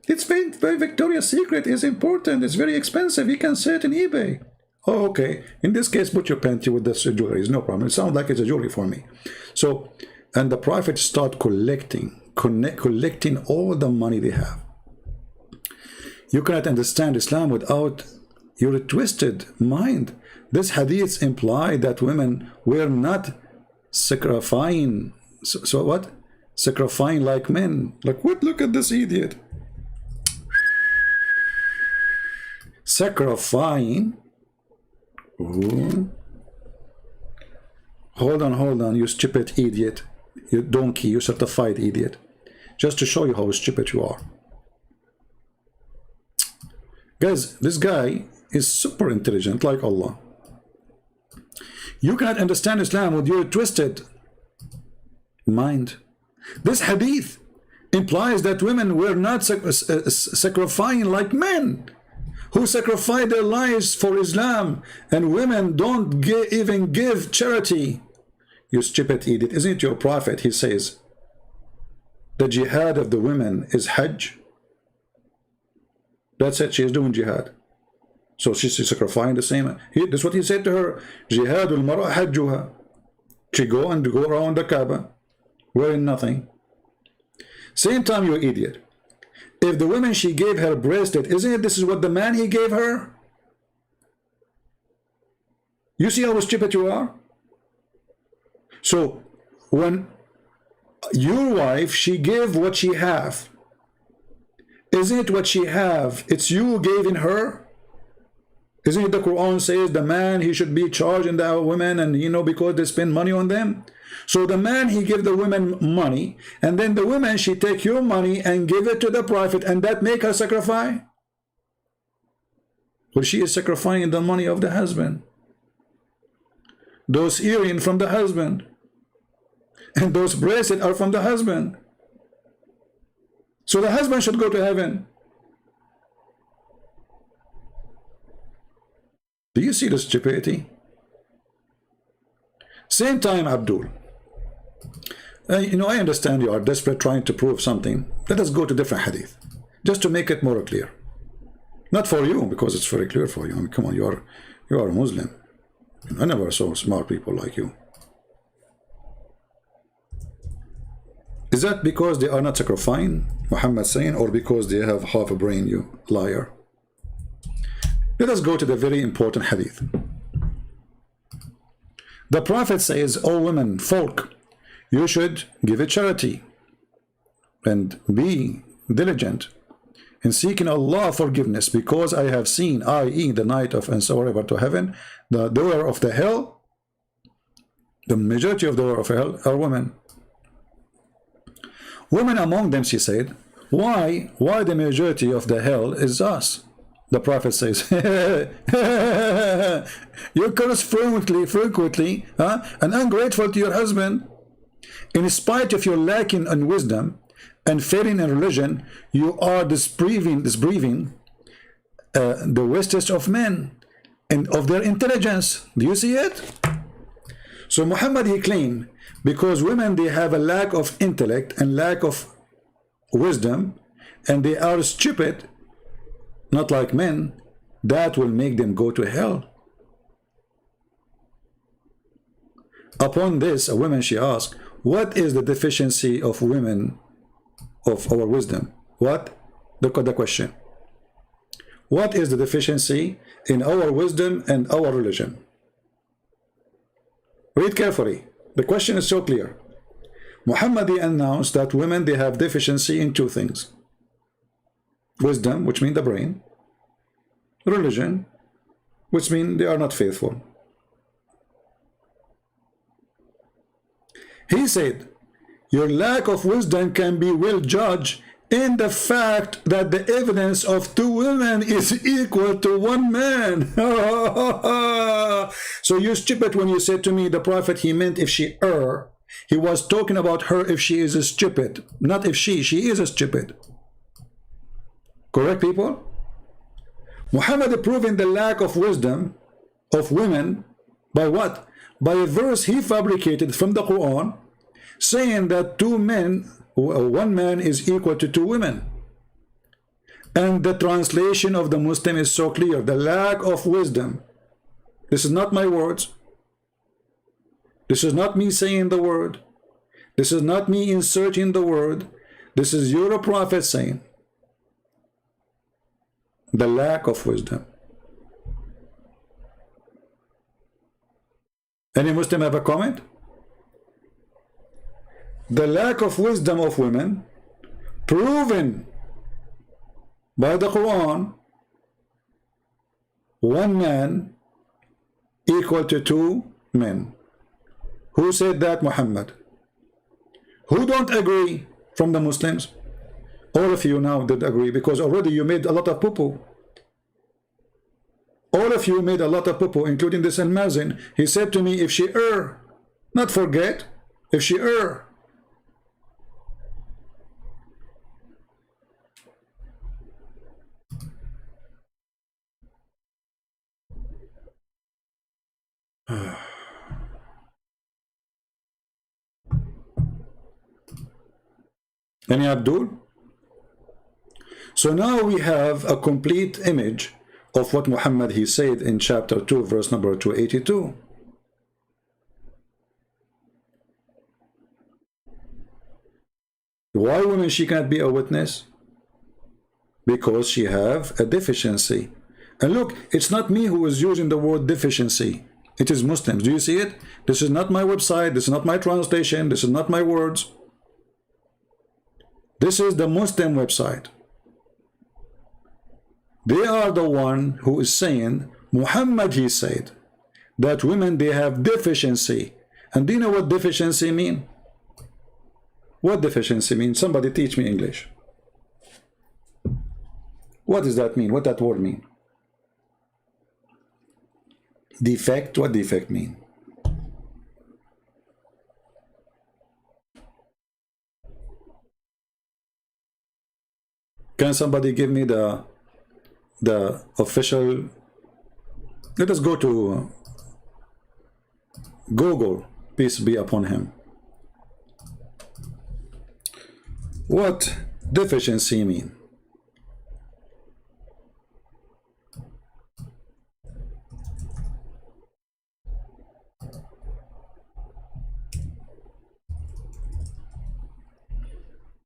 [SPEAKER 1] It's very Victoria's Secret is important. It's very expensive. You can sell it in eBay. Oh, okay. In this case, put your panty with this jewelry. It's no problem. It sounds like it's a jewelry for me. So, and the Prophet start collecting all the money they have. You cannot understand Islam without your twisted mind. This hadith imply that women were not sacrificing. So what? Sacrificing like men. Like what? Look at this idiot. Sacrificing. Ooh. Hold on, you stupid idiot. You donkey, you certified idiot. Just to show you how stupid you are. Guys, this guy is super intelligent like Allah. You cannot understand Islam with your twisted mind. This hadith implies that women were not sacrificing like men who sacrifice their lives for Islam, and women don't even give charity. You stupid idiot. Isn't it your Prophet? He says the jihad of the women is Hajj. That's it. She is doing jihad. So she's sacrificing the same. That's what he said to her. Jihadul mar'a hajjuha. She go around the Kaaba wearing nothing. Same time, you idiot. If the woman she gave her bracelet, isn't it this is what the man he gave her? You see how stupid you are? So when your wife, she gave what she have, isn't it what she have? It's you giving her. Isn't it the Quran says the man he should be charging the women, and you know, because they spend money on them. So the man he give the women money, and then the woman she take your money and give it to the Prophet, and that make her sacrifice. Well, she is sacrificing the money of the husband. Those earrings from the husband, and those bracelets are from the husband. So the husband should go to heaven. Do you see the stupidity? Same time, Abdul. You know, I understand you are desperate trying to prove something. Let us go to different hadith, just to make it more clear. Not for you, because it's very clear for you. I mean, come on, you are a Muslim. I never saw smart people like you. Is that because they are not sacrificing, Muhammad saying, or because they have half a brain, you liar? Let us go to the very important hadith. The Prophet says, "O women, folk, you should give a charity and be diligent in seeking Allah forgiveness, because I have seen, i.e. the night of and so ever to heaven, the door of the hell, the majority of the door of hell are women. Women among them," she said, why the majority of the hell is us? The Prophet says, you curse frequently, and ungrateful to your husband. In spite of your lacking in wisdom and failing in religion, you are disbelieving the wisest of men and of their intelligence. Do you see it? So Muhammad, he claimed, because women, they have a lack of intellect and lack of wisdom, and they are stupid, not like men, that will make them go to hell. Upon this, a woman, she asked, what is the deficiency of women of our wisdom? What? The question. What is the deficiency in our wisdom and our religion? Read carefully. The question is so clear. Muhammad announced that women, they have deficiency in two things. Wisdom, which means the brain. Religion, which means they are not faithful. He said, your lack of wisdom can be well judged in the fact that the evidence of two women is equal to one man. So you're stupid when you said to me the prophet, he meant if she err. He was talking about her if she is a stupid, not if she is a stupid. Correct, people? Muhammad proving the lack of wisdom of women by what? By a verse he fabricated from the Quran, saying that one man is equal to two women. And the translation of the Muslim is so clear. The lack of wisdom. This is not my words. This is not me saying the word. This is not me inserting the word. This is your prophet saying. The lack of wisdom. Any Muslim have a comment? The lack of wisdom of women proven by the Quran, one man equal to two men. Who said that? Muhammad. Who don't agree from the Muslims? All of you now did agree, because already you made a lot of poo-poo. All of you made a lot of poo-poo, including this Mazin. He said to me, if she err, not forget, if she err. Any Abdul? So now we have a complete image of what Muhammad he said in chapter 2, verse number 282. Why women she cannot be a witness? Because she have a deficiency. And look, it's not me who is using the word deficiency. It is Muslims. Do you see it? This is not my website. This is not my translation. This is not my words. This is the Muslim website. They are the one who is saying, Muhammad he said, that women they have deficiency. And do you know what deficiency mean? What deficiency mean? Somebody teach me English. What does that mean? What that word mean? Defect? What defect mean? Can somebody give me the official? Let us go to Google, peace be upon him. What deficiency mean?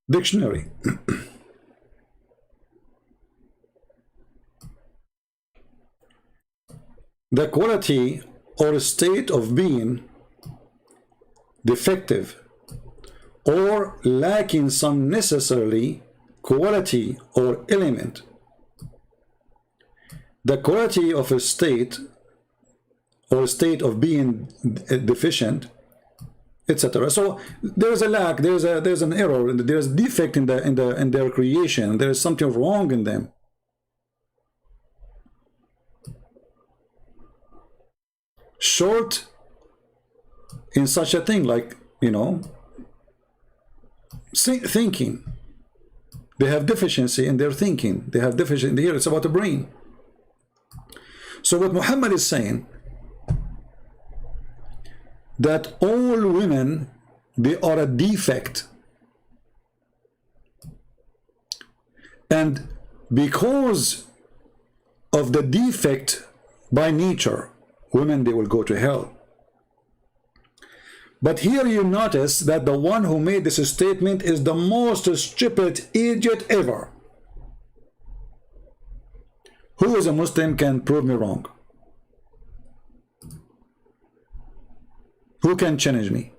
[SPEAKER 1] Dictionary. The quality or state of being defective or lacking some necessarily quality or element. The quality of a state or state of being deficient, etc. So there's a lack, there's an error, there's a defect in their creation, there is something wrong in them. Short in such a thing like, you know, thinking. They have deficiency in their thinking. They have deficiency here. It's about the brain. So what Muhammad is saying, that all women, they are a defect. And because of the defect by nature, women, they will go to hell. But here you notice that the one who made this statement is the most stupid idiot ever. Who is a Muslim can prove me wrong? Who can challenge me?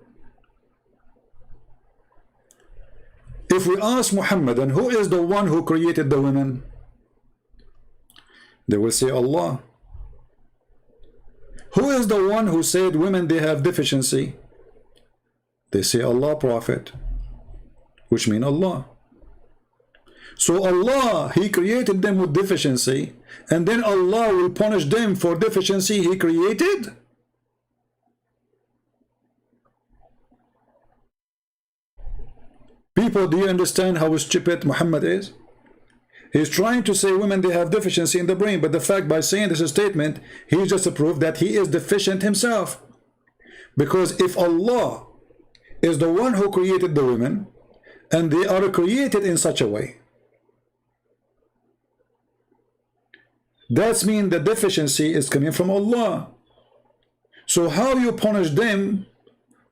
[SPEAKER 1] If we ask Muhammad, and who is the one who created the women? They will say Allah. Who is the one who said women, they have deficiency? They say Allah, Prophet, which means Allah. So Allah, He created them with deficiency, and then Allah will punish them for deficiency He created? People, do you understand how stupid Muhammad is? He's trying to say women, they have deficiency in the brain, but the fact by saying this statement, he just proved that he is deficient himself. Because if Allah is the one who created the women, and they are created in such a way, that means the deficiency is coming from Allah. So how you punish them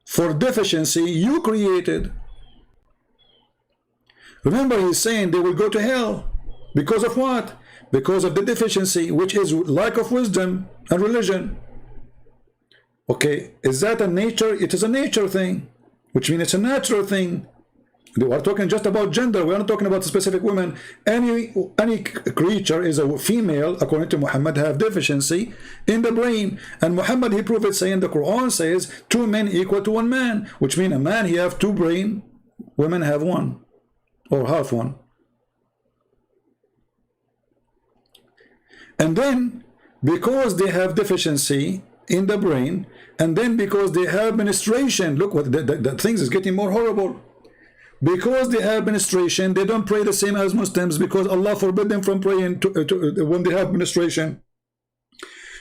[SPEAKER 1] for deficiency you created? Remember, he's saying they will go to hell. Because of what? Because of the deficiency, which is lack of wisdom and religion. Okay, is that a nature? It is a nature thing, which means it's a natural thing. We are talking just about gender. We are not talking about specific women. Any creature is a female, according to Muhammad, have deficiency in the brain. And Muhammad, he proved it, saying the Quran says 2 men equal to 1 man, which means a man, he have 2 brain, women have 1 or half 1. And then because they have deficiency in the brain, and then because they have menstruation, look what the things is getting more horrible. Because they have menstruation, they don't pray the same as Muslims, because Allah forbid them from praying when they have menstruation.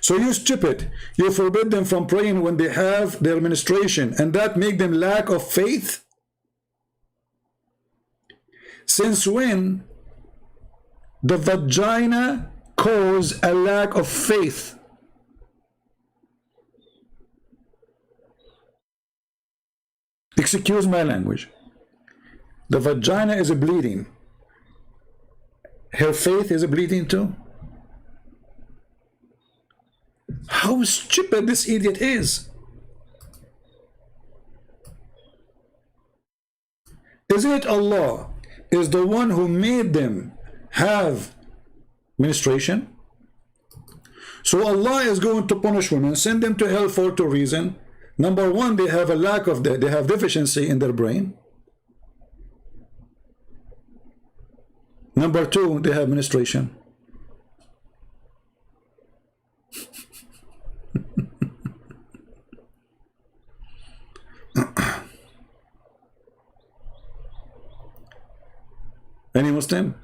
[SPEAKER 1] So you stupid, you forbid them from praying when they have their menstruation, and that make them lack of faith? Since when the vagina cause a lack of faith? Excuse my language. The vagina is bleeding. Her faith is bleeding too. How stupid this idiot is. Isn't it Allah is the one who made them have menstruation? So Allah is going to punish women, send them to hell for 2 reasons. Number 1, they have a lack of they have deficiency in their brain. Number 2, they have menstruation. Any Muslim?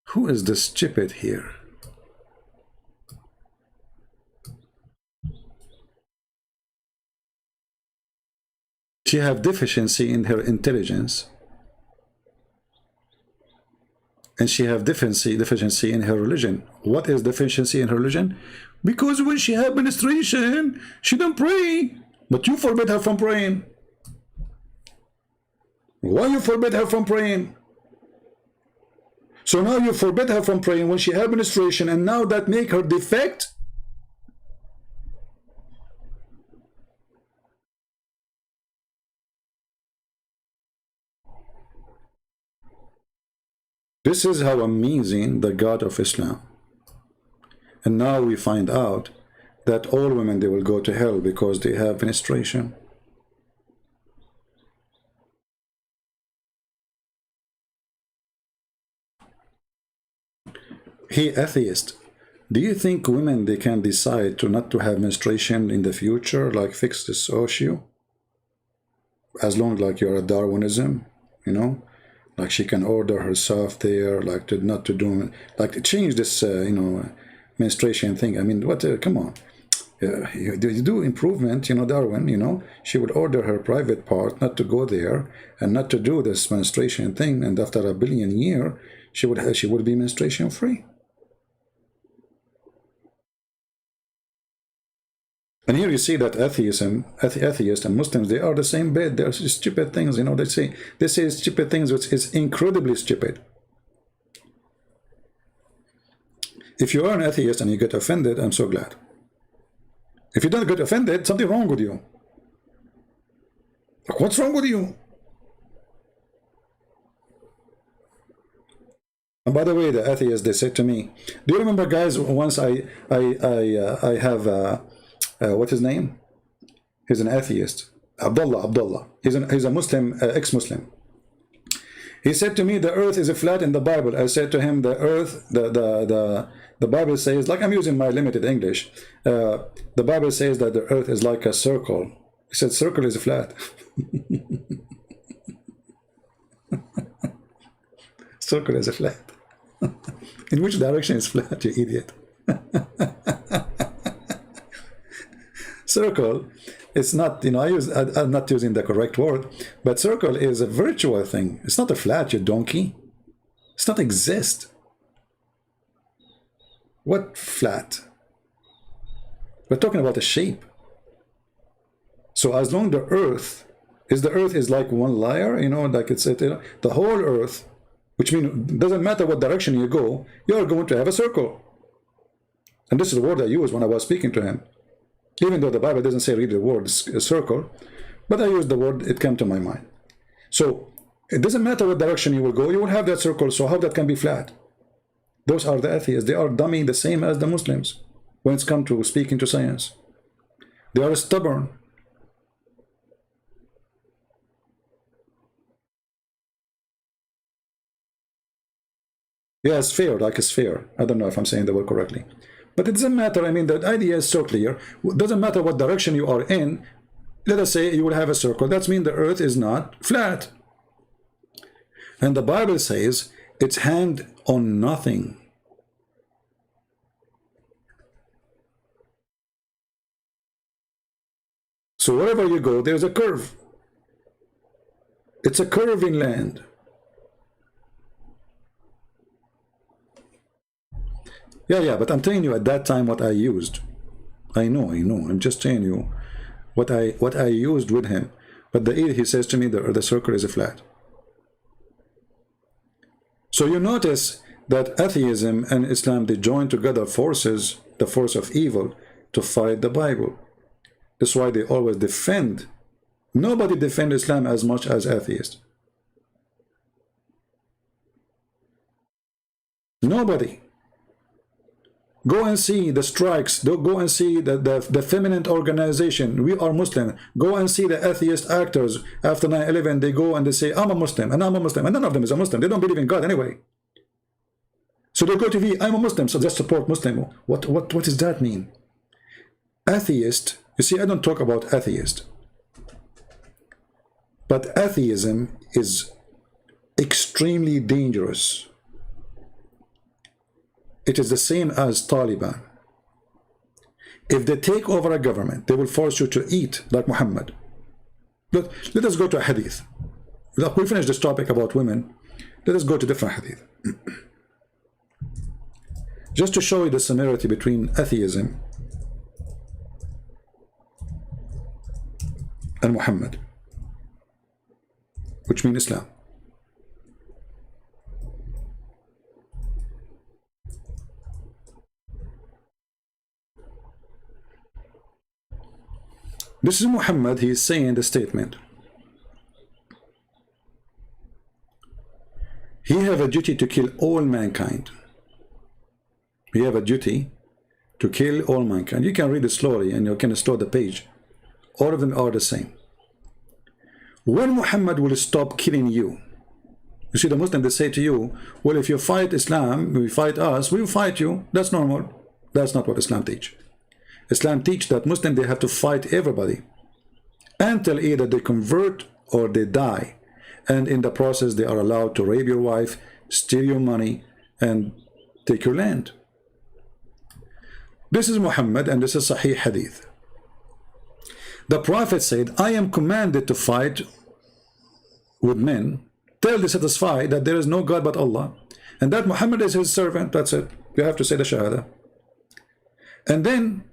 [SPEAKER 1] Who is the stupid here? She have deficiency in her intelligence, and she have deficiency in her religion. What is deficiency in her religion? Because when she have menstruation, she don't pray, but you forbid her from praying. Why you forbid her from praying? So now you forbid her from praying when she have menstruation, and now that make her defect? This is how amazing the God of Islam. And now we find out that all women, they will go to hell because they have menstruation. Hey, atheist, do you think women, they can decide to not to have menstruation in the future, like fix this issue? As long like you're a Darwinism, you know? Like she can order herself there, like to not to do, like to change this, you know, menstruation thing. I mean, what? Come on. You do improvement, you know, Darwin, you know, she would order her private part not to go there and not to do this menstruation thing, and after 1 billion years, she would be menstruation free. And here you see that atheists and Muslims, they are the same bed. They are stupid things, you know. They say stupid things, which is incredibly stupid. If you are an atheist and you get offended, I'm so glad. If you don't get offended, something wrong with you. Like, what's wrong with you? And by the way, the atheists, they said to me, do you remember, guys, once I have what's his name? He's an atheist. Abdullah. He's a Muslim, ex-Muslim. He said to me, the earth is flat in the Bible. I said to him, the earth, the Bible says, like I'm using my limited English, the Bible says that the earth is like a circle. He said, circle is flat. Circle is flat. In which direction is flat, you idiot? Circle, it's not, you know, I'm not using the correct word, but circle is a virtual thing. It's not a flat, you donkey. It's not exist. What flat? We're talking about a shape. So as long the earth is like one layer, you know, like it's, you know, the whole earth, which means it doesn't matter what direction you go, you're going to have a circle. And this is the word I used when I was speaking to him. Even though the Bible doesn't say really the word circle, but I used the word, it came to my mind. So it doesn't matter what direction you will go, you will have that circle. So how that can be flat? Those are the atheists. They are dummy, the same as the Muslims when it's come to speaking to science. They are stubborn. Yeah, sphere, like a sphere. I don't know if I'm saying the word correctly. But it doesn't matter. I mean, the idea is so clear. It doesn't matter what direction you are in. Let us say you will have a circle. That means the earth is not flat. And the Bible says it's hanged on nothing. So wherever you go, there's a curve. It's a curve in land. Yeah, but I'm telling you at that time what I used. I know. I'm just telling you what I used with him. But he says to me the circle is a flat. So you notice that atheism and Islam, they join together forces, the force of evil, to fight the Bible. That's why they always defend. Nobody defends Islam as much as atheists. Nobody. Go and see the strikes. Go and see the feminine organization. We are Muslim. Go and see the atheist actors. After 9/11, they go and they say, I'm a Muslim, and I'm a Muslim. And none of them is a Muslim. They don't believe in God anyway. So they go to me, I'm a Muslim, so just support Muslim. What does that mean? Atheist, you see, I don't talk about atheist. But atheism is extremely dangerous. It is the same as Taliban. If they take over a government, they will force you to eat like Muhammad. Let us go to a hadith. We finish this topic about women. Let us go to different hadith. Just to show you the similarity between atheism and Muhammad, which means Islam. This is Muhammad. He is saying the statement. He have a duty to kill all mankind. He have a duty to kill all mankind. You can read it slowly and you can slow the page. All of them are the same. When Muhammad will stop killing you? You see, the Muslim, they say to you, well, if you fight Islam, we fight us, we will fight you. That's normal. That's not what Islam teach. Islam teach that Muslim, they have to fight everybody until either they convert or they die. And in the process, they are allowed to rape your wife, steal your money, and take your land. This is Muhammad, and this is Sahih Hadith. The Prophet said, I am commanded to fight with men till they satisfy that there is no God but Allah, and that Muhammad is his servant. That's it. You have to say the Shahada. And then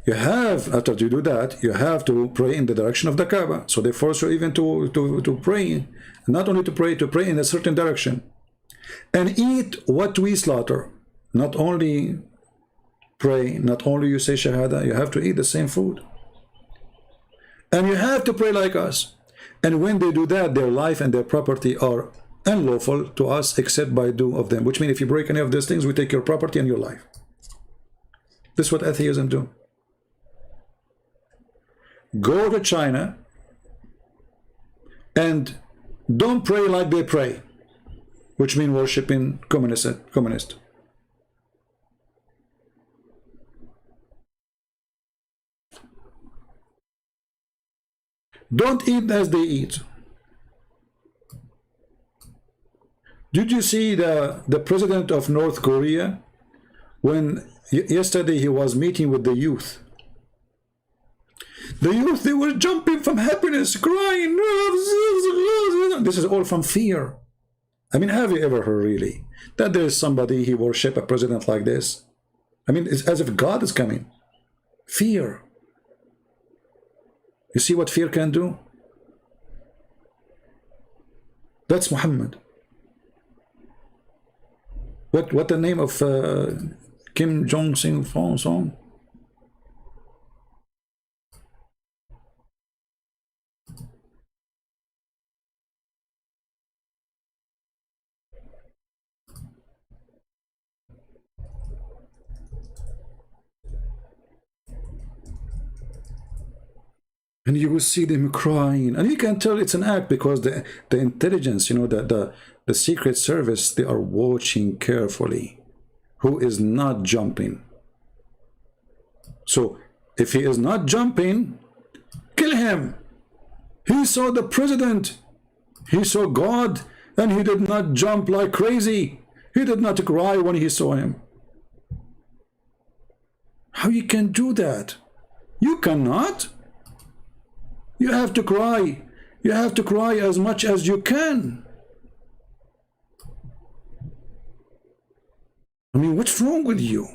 [SPEAKER 1] you have, after you do that, you have to pray in the direction of the Kaaba. So they force you even to pray, not only to pray in a certain direction. And eat what we slaughter. Not only pray, not only you say Shahada, you have to eat the same food. And you have to pray like us. And when they do that, their life and their property are unlawful to us except by due of them. Which means if you break any of these things, we take your property and your life. This is what atheism do. Go to China and don't pray like they pray, which means worshiping communist. Don't eat as they eat. Did you see the president of North Korea when yesterday he was meeting with the youth? The youth, they were jumping from happiness, crying. This is all from fear. I mean, have you ever heard really that there is somebody, he worship a president like this? I mean, it's as if God is coming. Fear. You see what fear can do? That's Muhammad. What the name of Kim Jong-sing song? And you will see them crying, and you can tell it's an act because the intelligence, you know, the secret service, they are watching carefully who is not jumping. So if he is not jumping, kill him. He saw the president, he saw God, and he did not jump like crazy. He did not cry when he saw him. How you can do that? You cannot. You have to cry. You have to cry as much as you can. I mean, what's wrong with you?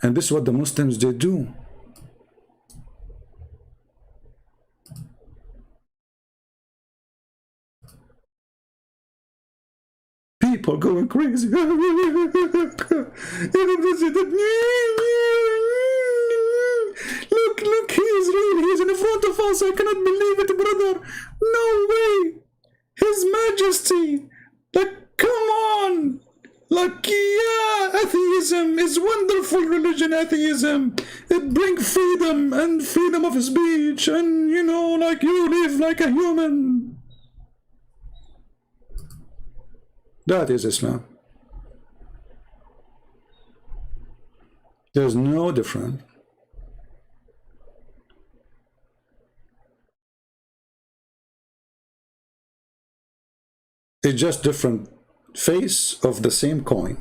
[SPEAKER 1] And this is what the Muslims, they do. People going crazy. Look, he is real. He is in front of us. I cannot believe it, brother. No way. His Majesty. Like, come on. Like, yeah, atheism is wonderful religion, atheism. It brings freedom and freedom of speech, and, you know, like, you live like a human. That is Islam. There's no difference. It's just different face of the same coin.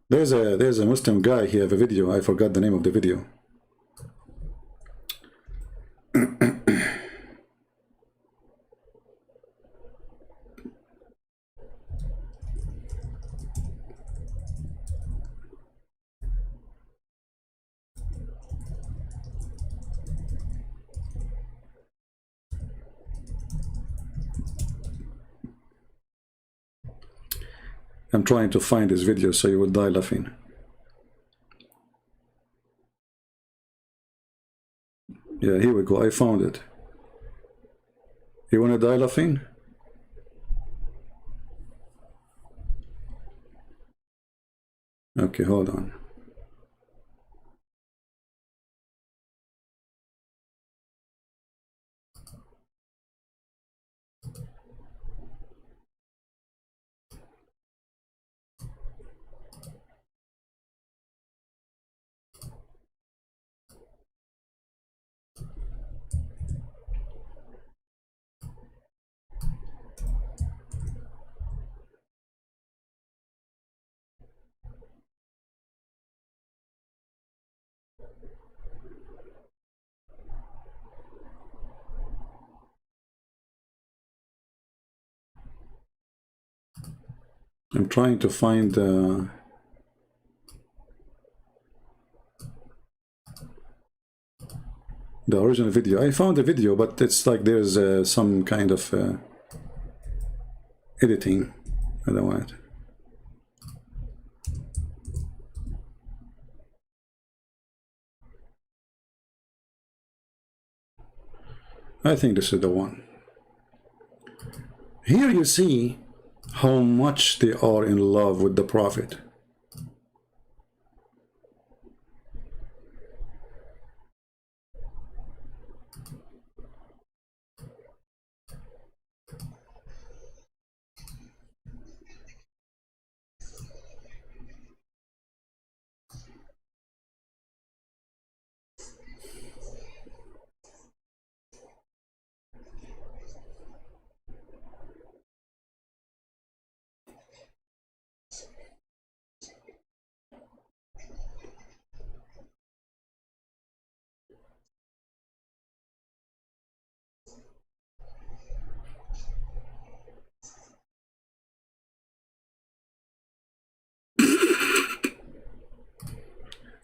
[SPEAKER 1] There's a Muslim guy, he have a video, I forgot the name of the video. I'm trying to find this video so you will die laughing. Yeah, here we go. I found it. You want to die laughing? Okay, hold on. I'm trying to find the original video. I found the video, but it's like there's some kind of editing. I don't want it. I think this is the one. Here you see how much they are in love with the Prophet.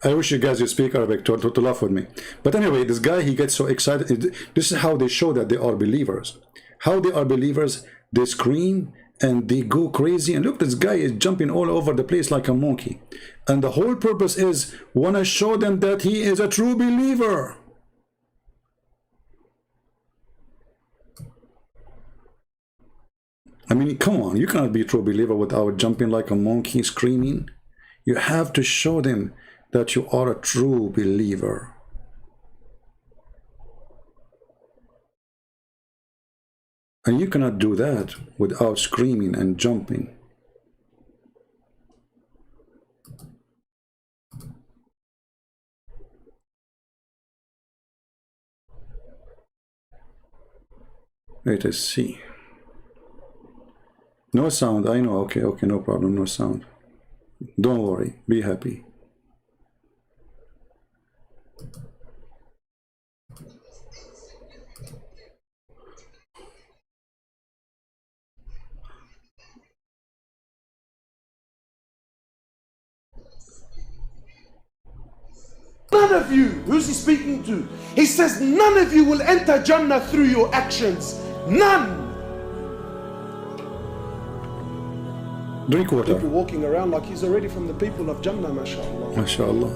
[SPEAKER 1] I wish you guys would speak Arabic to laugh with me. But anyway, this guy, he gets so excited. This is how they show that they are believers. How they are believers, they scream and they go crazy. And look, this guy is jumping all over the place like a monkey. And the whole purpose is, want to show them that he is a true believer. I mean, come on, you cannot be a true believer without jumping like a monkey, screaming. You have to show them that you are a true believer. And you cannot do that without screaming and jumping. Let us see. No sound, I know. Okay, no problem, no sound. Don't worry, be happy.
[SPEAKER 2] None of you, who's he speaking to? He says, none of you will enter Jannah through your actions. None.
[SPEAKER 1] Drink water.
[SPEAKER 2] People walking around like he's already from the people of Jannah, mashallah.
[SPEAKER 1] MashaAllah.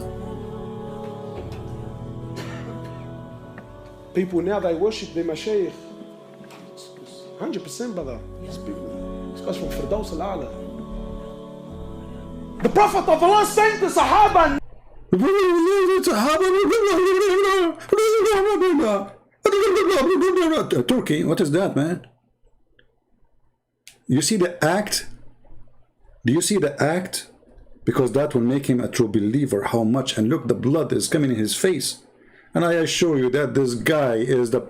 [SPEAKER 2] People now, they worship their mashayikh. 100%, brother. These people, this guy's from Firdaus al-A'la. The Prophet of Allah saying to Sahaba,
[SPEAKER 1] Turkey, what is that, man? You see the act? Do you see the act? Because that will make him a true believer. How much? And look, the blood is coming in his face. And I assure you that this guy is the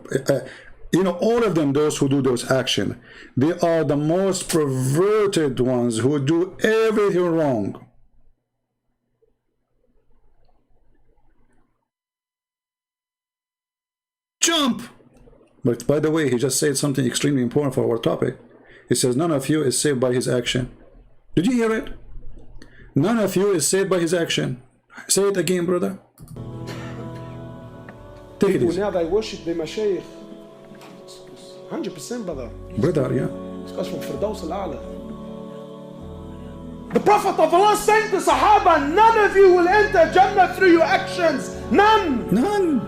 [SPEAKER 1] you know, all of them, those who do those actions, they are the most perverted ones who do everything wrong. Jump! But by the way, he just said something extremely important for our topic. He says, none of you is saved by his action. Did you hear it? None of you is saved by his action. Say it again, brother. Take it easy.
[SPEAKER 2] Now they worship their mashayikh. 100%, brother.
[SPEAKER 1] Brother, yeah.
[SPEAKER 2] This guy's from Firdaus al-A'la. The Prophet of Allah saying to Sahaba, none of you will enter Jannah through your actions. None.
[SPEAKER 1] None.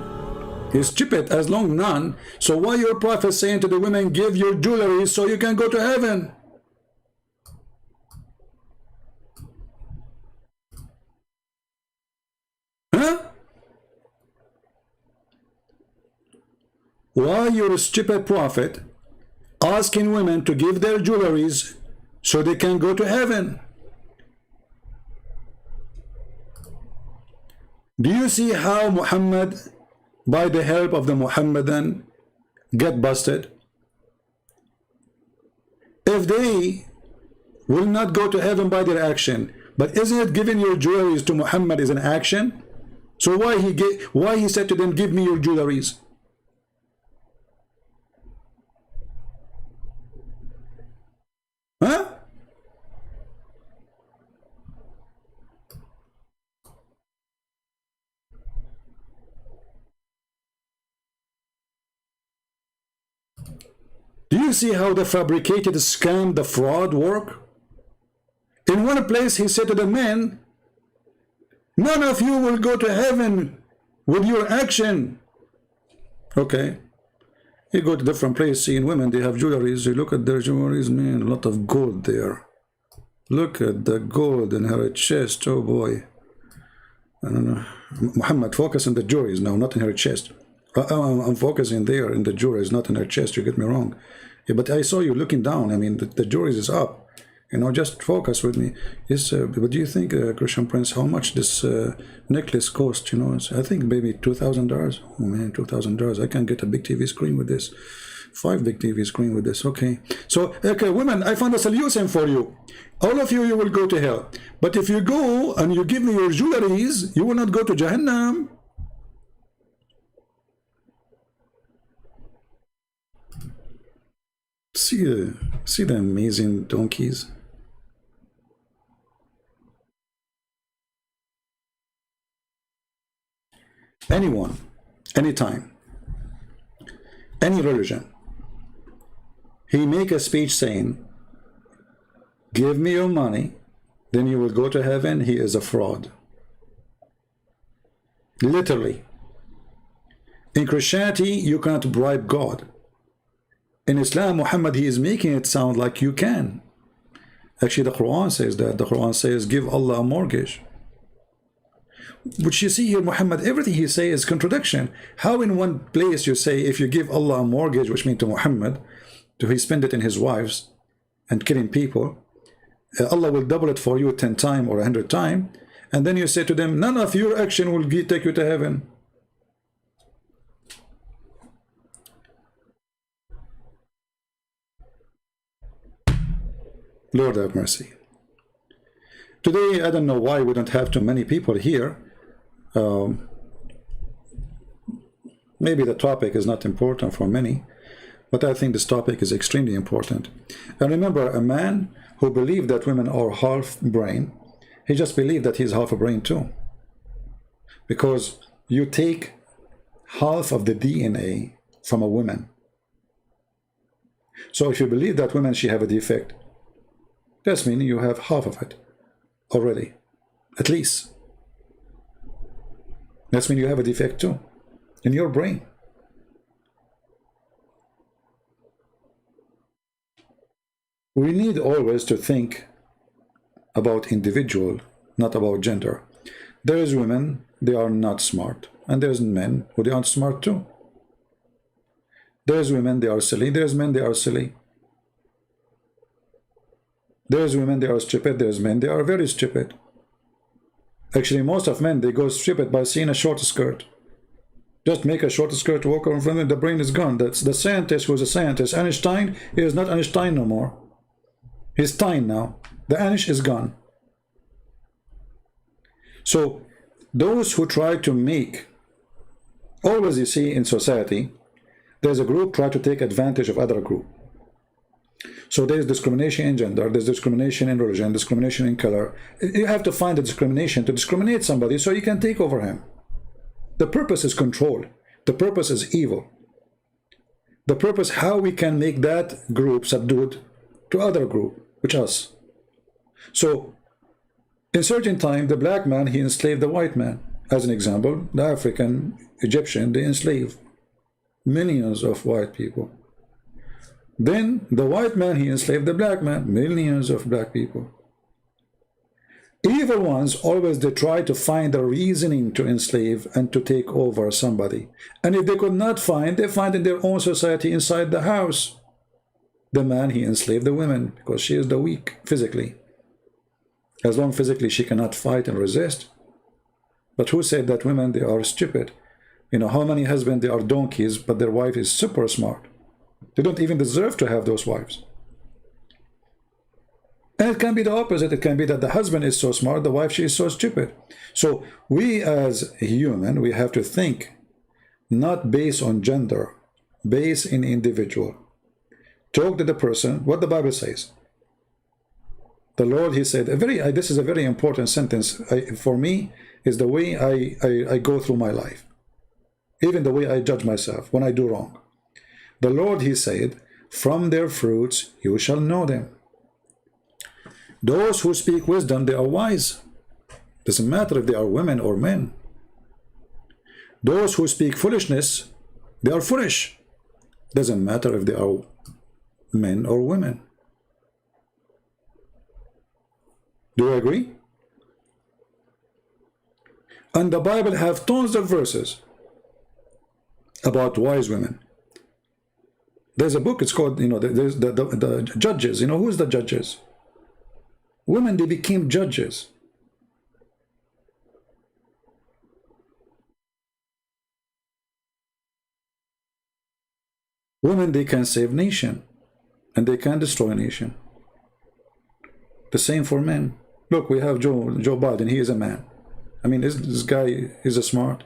[SPEAKER 1] He's stupid as long none. So why your Prophet saying to the women, give your jewelry so you can go to heaven? Huh? Why your stupid Prophet asking women to give their jewelries so they can go to heaven? Do you see how Muhammad, by the help of the Muhammadan, get busted? If they will not go to heaven by their action, but isn't it giving your jewelries to Muhammad is an action? So why he said to them, give me your jewelries? Huh? Do you see how the fabricated scam, the fraud work? In one place he said to the men, none of you will go to heaven with your action. Okay. You go to different places, seeing women, they have jewelries. You look at their jewelries, man, a lot of gold there. Look at the gold in her chest. Oh boy. I don't know. Muhammad, focus on the jewelries now, not in her chest. I'm focusing there in the jewelries, not in her chest. You get me wrong. Yeah, but I saw you looking down. I mean, the jewelries is up. You know, just focus with me. Yes, but do you think, Christian Prince, how much this necklace cost? You know, I think maybe $2,000. Oh man, $2,000. I can get a big TV screen with this. 5 big TV screen with this. Okay. So, okay, women, I found a solution for you. All of you, you will go to hell. But if you go and you give me your jewelries, you will not go to Jahannam. See the amazing donkeys. Anyone, anytime, any religion, he make a speech saying, give me your money, then you will go to heaven. He is a fraud. Literally. In Christianity, you cannot bribe God. In Islam, Muhammad, he is making it sound like you can. Actually, the Quran says that. The Quran says, give Allah a mortgage. Which you see here, Muhammad, everything he says is contradiction. How in one place you say, if you give Allah a mortgage, which means to Muhammad, to he spend it in his wives and killing people, Allah will double it for you 10 times or 100 times, and then you say to them, none of your action will take you to heaven. Lord have mercy. Today, I don't know why we don't have too many people here. Maybe the topic is not important for many, but I think this topic is extremely important. And remember, a man who believed that women are half brain, he just believed that he's half a brain too. Because you take half of the DNA from a woman. So if you believe that women, she have a defect, that's meaning you have half of it already, at least. That's mean you have a defect too in your brain. We need always to think about individual, not about gender. There is women, they are not smart, and there's men who they aren't smart too. There's women, they are silly. There's men, they are silly. There's women, they are stupid. There's men, they are very stupid. Actually, most of men, they go stupid by seeing a short skirt. Just make a short skirt, walk over in front of them, the brain is gone. That's the scientist who's a scientist. Einstein, he is not Einstein no more. He's Stein now. The Anish is gone. So, those who try to make, always you see in society, there's a group try to take advantage of other group. So there's discrimination in gender, there's discrimination in religion, discrimination in color. You have to find a discrimination to discriminate somebody so you can take over him. The purpose is control. The purpose is evil. The purpose how we can make that group subdued to other group, which us. So in certain time, the black man, he enslaved the white man. As an example, the African, Egyptian, they enslaved millions of white people. Then the white man, he enslaved the black man, millions of black people. Evil ones, always they try to find a reasoning to enslave and to take over somebody. And if they could not find, they find in their own society inside the house. The man, he enslaved the women because she is the weak physically. As long physically she cannot fight and resist. But who said that women, they are stupid? You know, how many husbands, they are donkeys, but their wife is super smart. They don't even deserve to have those wives. And it can be the opposite. It can be that the husband is so smart, the wife, she is so stupid. So we as human, we have to think not based on gender, based in individual. Talk to the person, what the Bible says. The Lord, he said, this is a very important sentence for me, is the way I go through my life. Even the way I judge myself when I do wrong. The Lord, he said, From their fruits you shall know them. Those who speak wisdom, they are wise. Doesn't matter if they are women or men. Those who speak foolishness, they are foolish. Doesn't matter if they are men or women. Do you agree? And the Bible have tons of verses about wise women. There's a book, it's called, there's the Judges. Who's the Judges? Women, they became judges. Women, they can save nation, and they can destroy a nation. The same for men. Look, we have Joe Biden. He is a man. I mean, this guy is a smart.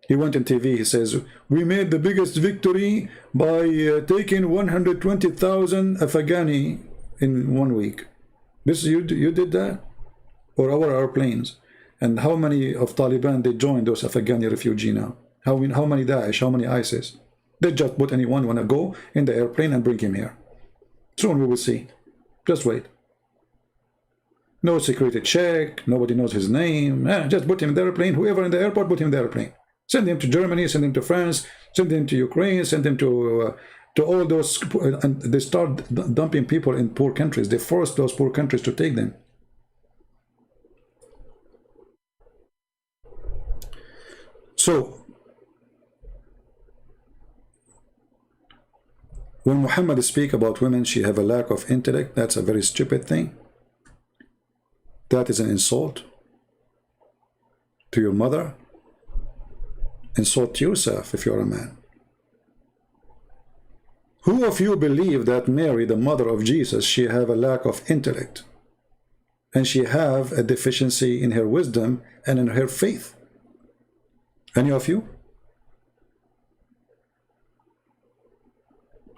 [SPEAKER 1] He went on TV. He says, we made the biggest victory by taking 120,000 Afghani in 1 week. You did that? Or our airplanes? And how many of Taliban they joined those Afghani refugees now? How many Daesh? How many ISIS? They just put anyone want to go in the airplane and bring him here. Soon we will see. Just wait. No security check. Nobody knows his name. Just put him in the airplane. Whoever in the airport, put him in the airplane. Send him to Germany. Send him to France. Send him to Ukraine. Send him to all those. And they start dumping people in poor countries. They force those poor countries to take them. So, when Muhammad speaks about women, she have a lack of intellect, that's a very stupid thing. That is an insult to your mother. Insult to yourself if you're a man. Who of you believe that Mary, the mother of Jesus, she have a lack of intellect? And she have a deficiency in her wisdom and in her faith? Any of you?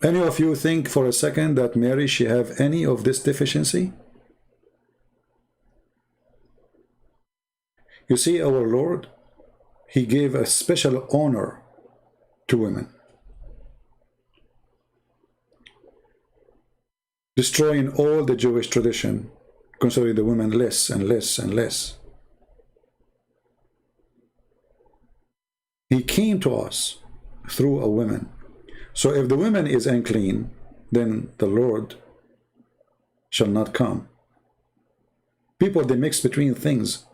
[SPEAKER 1] Any of you think for a second that Mary, she have any of this deficiency? You see, our Lord, he gave a special honor to women, destroying all the Jewish tradition, considering the women less and less and less. He came to us through a woman. So if the woman is unclean, then the Lord shall not come. People, they mix between things.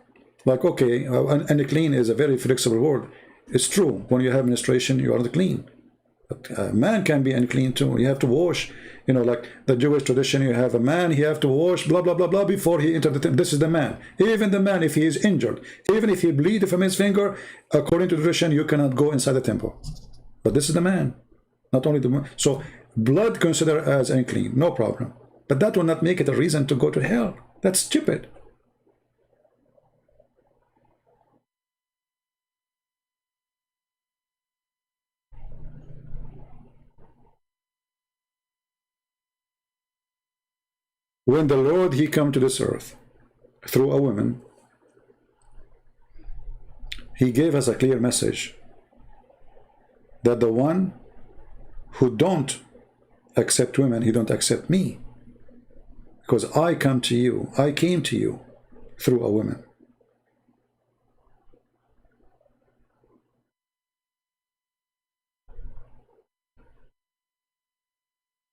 [SPEAKER 1] Like, okay, unclean is a very flexible word. It's true. When you have menstruation, you are unclean. But a man can be unclean too. You have to wash. Like the Jewish tradition, you have a man, he have to wash, blah, blah, blah, blah, before he enters the temple. This is the man. Even the man, if he is injured, even if he bleeds from his finger, according to tradition, you cannot go inside the temple. But this is the man. Not only the woman. So blood considered as unclean, no problem. But that will not make it a reason to go to hell. That's stupid. When the Lord, he come to this earth through a woman, he gave us a clear message that the one who don't accept women, he don't accept me, because I came to you through a woman.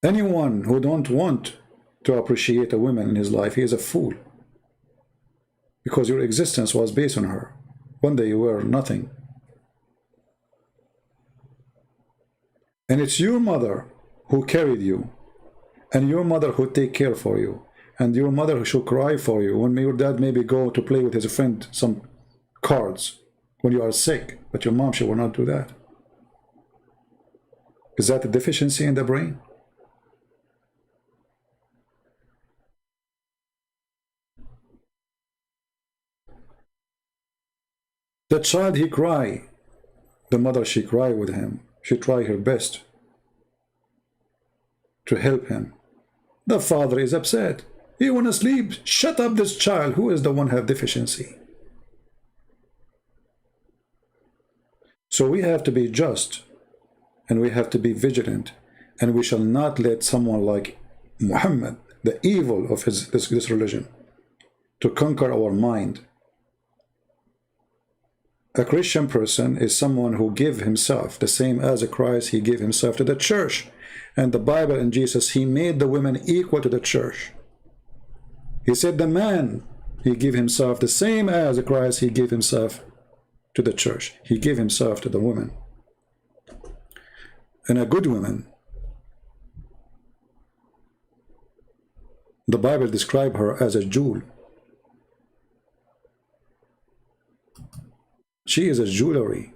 [SPEAKER 1] Anyone who don't want to appreciate a woman in his life, he is a fool, because your existence was based on her. One day you were nothing. And it's your mother who carried you, and your mother who take care for you, and your mother who should cry for you when your dad maybe go to play with his friend some cards when you are sick, but your mom, she will not do that. Is that a deficiency in the brain? The child, he cry. The mother, she cry with him. She try her best to help him. The father is upset. He want to sleep. Shut up this child. Who is the one have deficiency? So we have to be just, and we have to be vigilant, And we shall not let someone like Muhammad, the evil of this religion, to conquer our mind. A Christian person is someone who gave himself, the same as Christ, he gave himself to the church. And the Bible and Jesus, he made the women equal to the church. He said the man, he gave himself the same as Christ, he gave himself to the church. He gave himself to the woman. And a good woman, the Bible describes her as a jewel. She is a jewelry.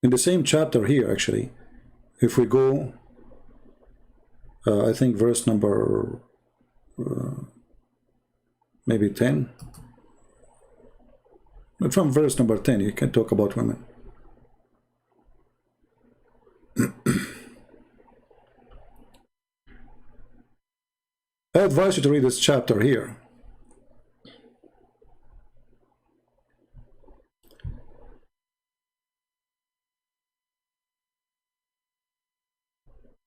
[SPEAKER 1] In the same chapter here, actually, if we go, I think verse number maybe 10. From verse number 10, you can talk about women. I advise you to read this chapter here.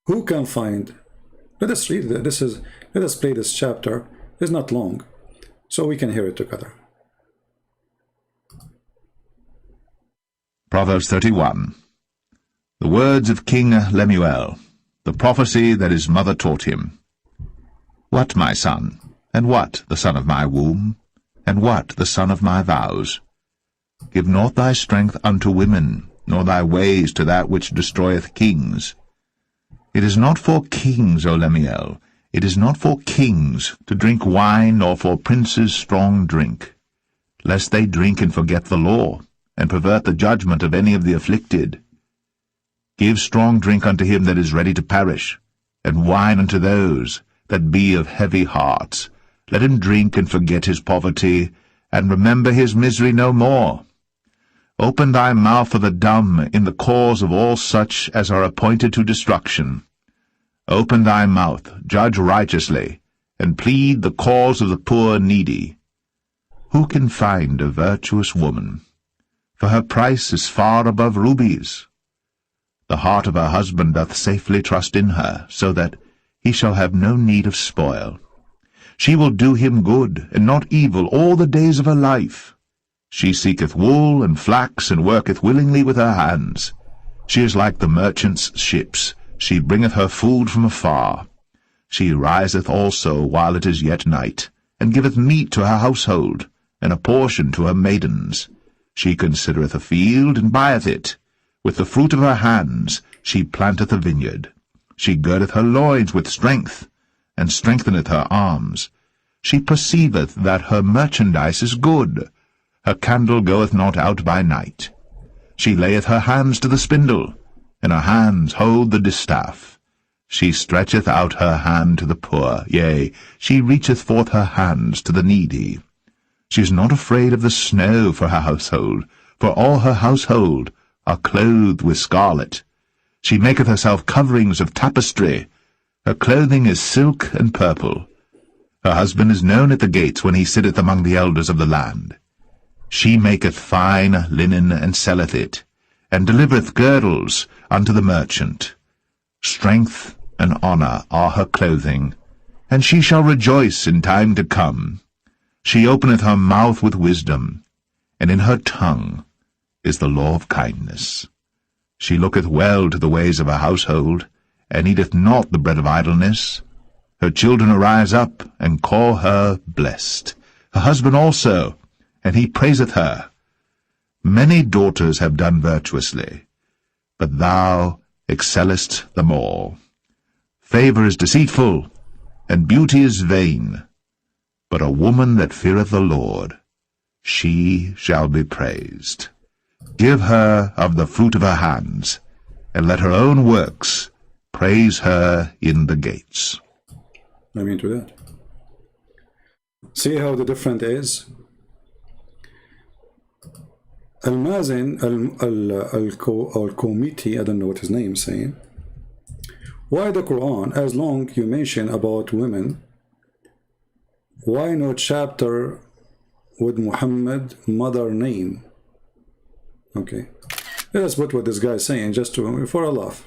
[SPEAKER 1] Who can find? Let us read it. Let us play this chapter. It's not long, so we can hear it together.
[SPEAKER 3] Proverbs 31. The words of King Lemuel, the prophecy that his mother taught him. What, my son, and what, the son of my womb, and what, the son of my vows? Give not thy strength unto women, nor thy ways to that which destroyeth kings. It is not for kings, O Lemuel, it is not for kings to drink wine, nor for princes strong drink, lest they drink and forget the law, and pervert the judgment of any of the afflicted. Give strong drink unto him that is ready to perish, and wine unto those that be of heavy hearts. Let him drink and forget his poverty, and remember his misery no more. Open thy mouth for the dumb in the cause of all such as are appointed to destruction. Open thy mouth, judge righteously, and plead the cause of the poor and needy. Who can find a virtuous woman? For her price is far above rubies. The heart of her husband doth safely trust in her, so that he shall have no need of spoil. She will do him good, and not evil, all the days of her life. She seeketh wool and flax, and worketh willingly with her hands. She is like the merchant's ships. She bringeth her food from afar. She riseth also while it is yet night, and giveth meat to her household, and a portion to her maidens. She considereth a field, and buyeth it. With the fruit of her hands she planteth a vineyard. She girdeth her loins with strength, and strengtheneth her arms. She perceiveth that her merchandise is good. Her candle goeth not out by night. She layeth her hands to the spindle, and her hands hold the distaff. She stretcheth out her hand to the poor, yea, she reacheth forth her hands to the needy. She is not afraid of the snow for her household, for all her household are clothed with scarlet. She maketh herself coverings of tapestry. Her clothing is silk and purple. Her husband is known at the gates when he sitteth among the elders of the land. She maketh fine linen and selleth it, and delivereth girdles unto the merchant. Strength and honour are her clothing, and she shall rejoice in time to come. She openeth her mouth with wisdom, and in her tongue is the law of kindness. She looketh well to the ways of her household, and eateth not the bread of idleness. Her children arise up, and call her blessed. Her husband also, and he praiseth her. Many daughters have done virtuously, but thou excellest them all. Favour is deceitful, and beauty is vain, but a woman that feareth the Lord, she shall be praised. Give her of the fruit of her hands, and let her own works praise her in the gates.
[SPEAKER 1] I mean to that. See how the different is? Al-Mazin, Al-Komiti, I don't know what his name is saying. Why the Quran, as long you mention about women, why no chapter with Muhammad mother name? Okay, that's what this guy is saying, just to for a laugh.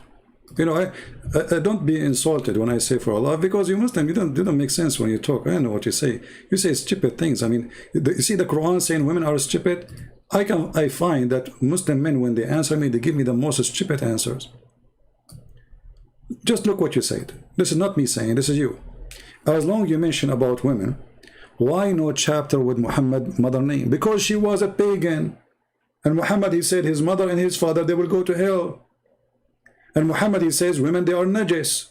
[SPEAKER 1] You know, I don't be insulted when I say for Allah, because you Muslim, you don't make sense when you talk. I know what you say. You say stupid things. I mean, you see the Quran saying women are stupid. I find that Muslim men, when they answer me, they give me the most stupid answers. Just look what you said. This is not me saying, this is you. As long as you mention about women, why no chapter with Muhammad mother name? Because she was a pagan. And Muhammad, he said his mother and his father, they will go to hell. And Muhammad, he says women, they are najis.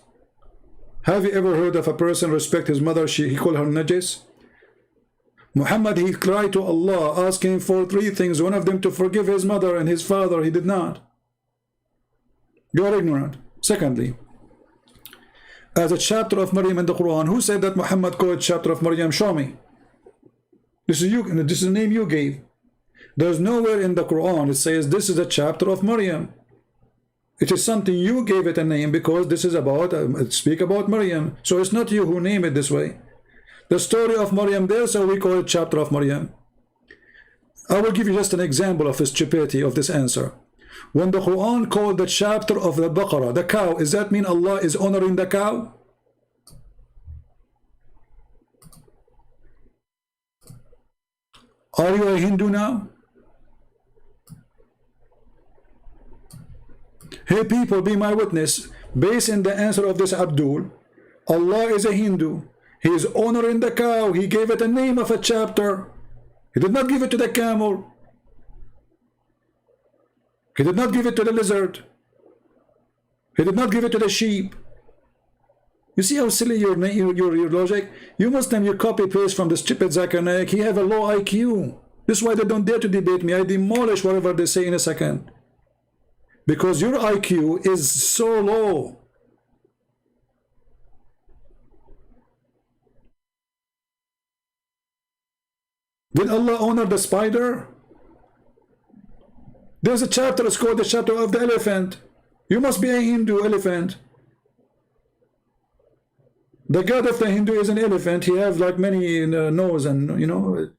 [SPEAKER 1] Have you ever heard of a person respect his mother, he call her najis? Muhammad, he cried to Allah asking for 3 things, one of them to forgive his mother and his father. He did not. You are ignorant. Secondly, as a chapter of Maryam in the Quran, who said that Muhammad called chapter of Maryam? Show me. This is you. This is the name you gave. There's nowhere in the Quran it says this is a chapter of Maryam. It is something you gave it a name because this is about speak about Maryam. So it's not you who name it this way. The story of Maryam there, so we call it chapter of Maryam. I will give you just an example of the stupidity of this answer. When the Quran called the chapter of the Baqarah, the cow, does that mean Allah is honoring the cow? Are you a Hindu now? Hey people, be my witness. Based on the answer of this Abdul, Allah is a Hindu. He is honoring the cow. He gave it a name of a chapter. He did not give it to the camel. He did not give it to the lizard. He did not give it to the sheep. You see how silly your logic? You Muslim, you copy paste from the stupid Zakir Naik. He have a low IQ. This is why they don't dare to debate me. I demolish whatever they say in a second. Because your IQ is so low. Did Allah honor the spider? There's a chapter, it's called the chapter of the elephant. You must be a Hindu elephant. The god of the Hindu is an elephant. He have like many nose and you know.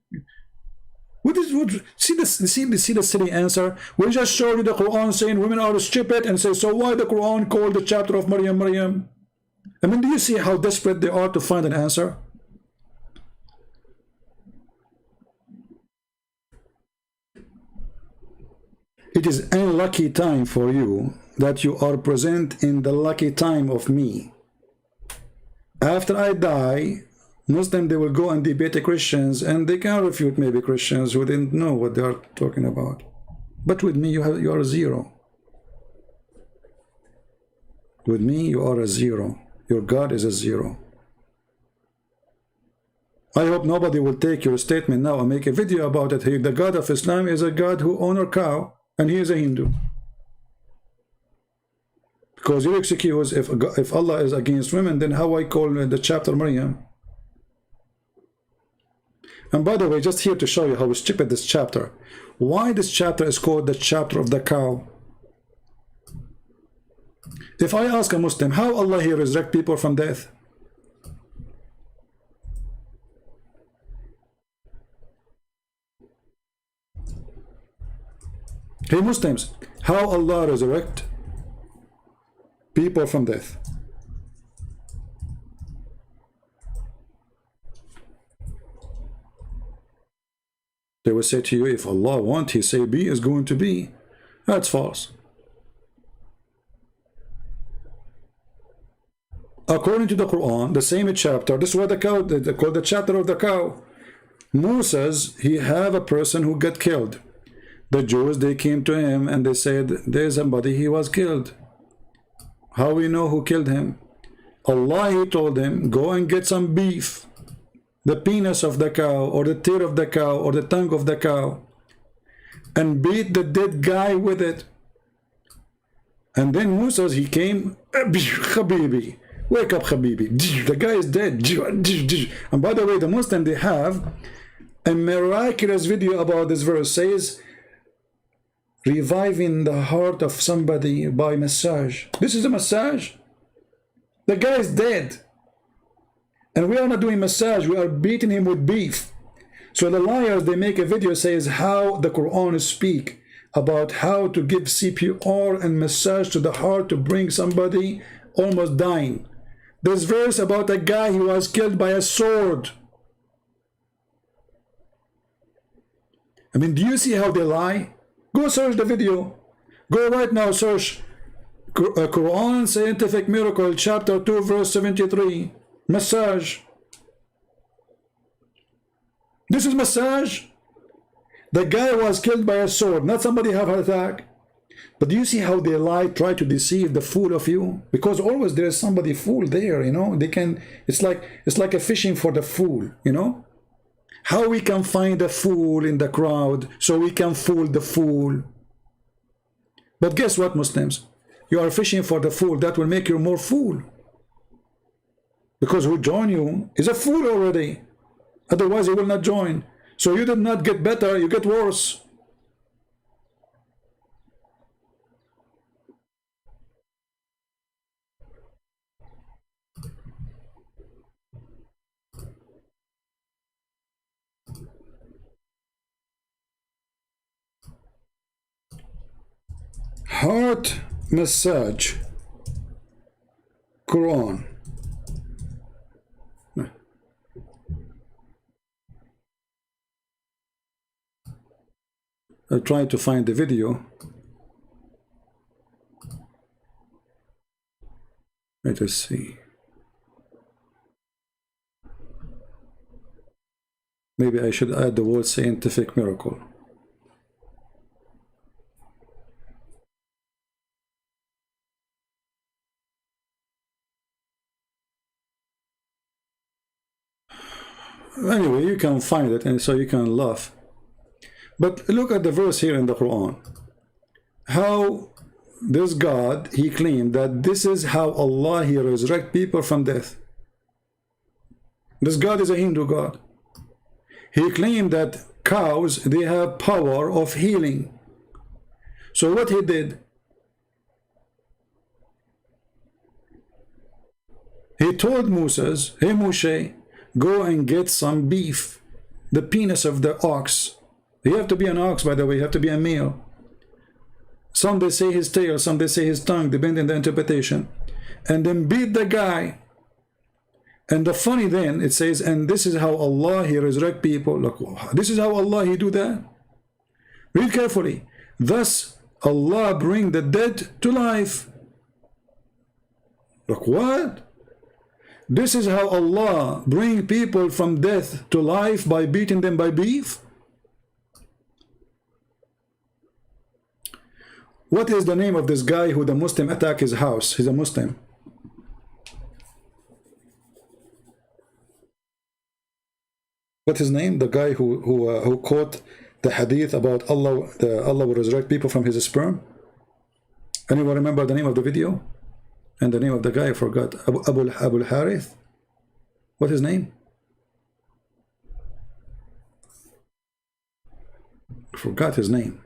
[SPEAKER 1] See the silly answer? We just showed you the Quran saying women are stupid and say, so why the Quran called the chapter of Maryam? I mean, do you see how desperate they are to find an answer? It is unlucky time for you that you are present in the lucky time of me. After I die, Muslim, they will go and debate the Christians, and they can refute maybe Christians who didn't know what they are talking about. But with me, you are a zero. With me, you are a zero. Your God is a zero. I hope nobody will take your statement now and make a video about it. The God of Islam is a God who honor cow, and he is a Hindu. Because your excuse, if Allah is against women, then how I call the chapter Maryam? And by the way, just here to show you how stupid this chapter. Why this chapter is called the chapter of the cow? If I ask a Muslim, how Allah here resurrect people from death? Hey Muslims, how Allah resurrect people from death? They will say to you, if Allah wants, he say be is going to be. That's false. According to the Quran, the same chapter, this is what the cow, they call the chapter of the cow. Moses, he have a person who got killed. The Jews, they came to him and they said, there's somebody, he was killed. How we know who killed him? Allah, he told him, go and get some beef. The penis of the cow, or the tear of the cow, or the tongue of the cow, and beat the dead guy with it. And then Musa, he came, Habibi, wake up Habibi, the guy is dead. And by the way, the Muslim, they have a miraculous video about this verse, says, reviving the heart of somebody by massage. This is a massage. The guy is dead. And we are not doing massage, we are beating him with beef. So the liars, they make a video says how the Quran speak. about how to give CPR and massage to the heart to bring somebody almost dying. There's verse about a guy who was killed by a sword. I mean, do you see how they lie? Go search the video. Go right now, search Quran Scientific Miracle, chapter 2, verse 73. Massage. This is massage. The guy was killed by a sword, not somebody have heart attack. But do you see how they lie, try to deceive the fool of you? Because always there is somebody fool there, you know. They can, it's like a fishing for the fool, you know. How we can find a fool in the crowd so we can fool the fool. But guess what, Muslims? You are fishing for the fool. That will make you more fool. Because who join you is a fool already. Otherwise he will not join. So you did not get better, you get worse. Heart massage, Quran. I'll try to find the video. Let us see. Maybe I should add the word scientific miracle. Anyway, you can find it and so you can laugh. But look at the verse here in the Quran. How this God, he claimed that this is how Allah, he resurrect people from death. This God is a Hindu God. He claimed that cows, they have power of healing. So what he did? He told Moses, hey Moshe, go and get some beef, the penis of the ox. You have to be an ox, by the way, you have to be a male. Some they say his tail, some they say his tongue, depending on the interpretation. And then beat the guy. And the funny then, it says, and this is how Allah, he resurrect people. Look, this is how Allah, he do that. Read carefully. Thus, Allah bring the dead to life. Look, what? This is how Allah bring people from death to life by beating them by beef? What is the name of this guy who the Muslim attack his house? He's a Muslim. What's his name? The guy who quote the hadith about Allah will resurrect people from his sperm? Anyone remember the name of the video? And the name of the guy I forgot. Abu Harith? What's his name? I forgot his name.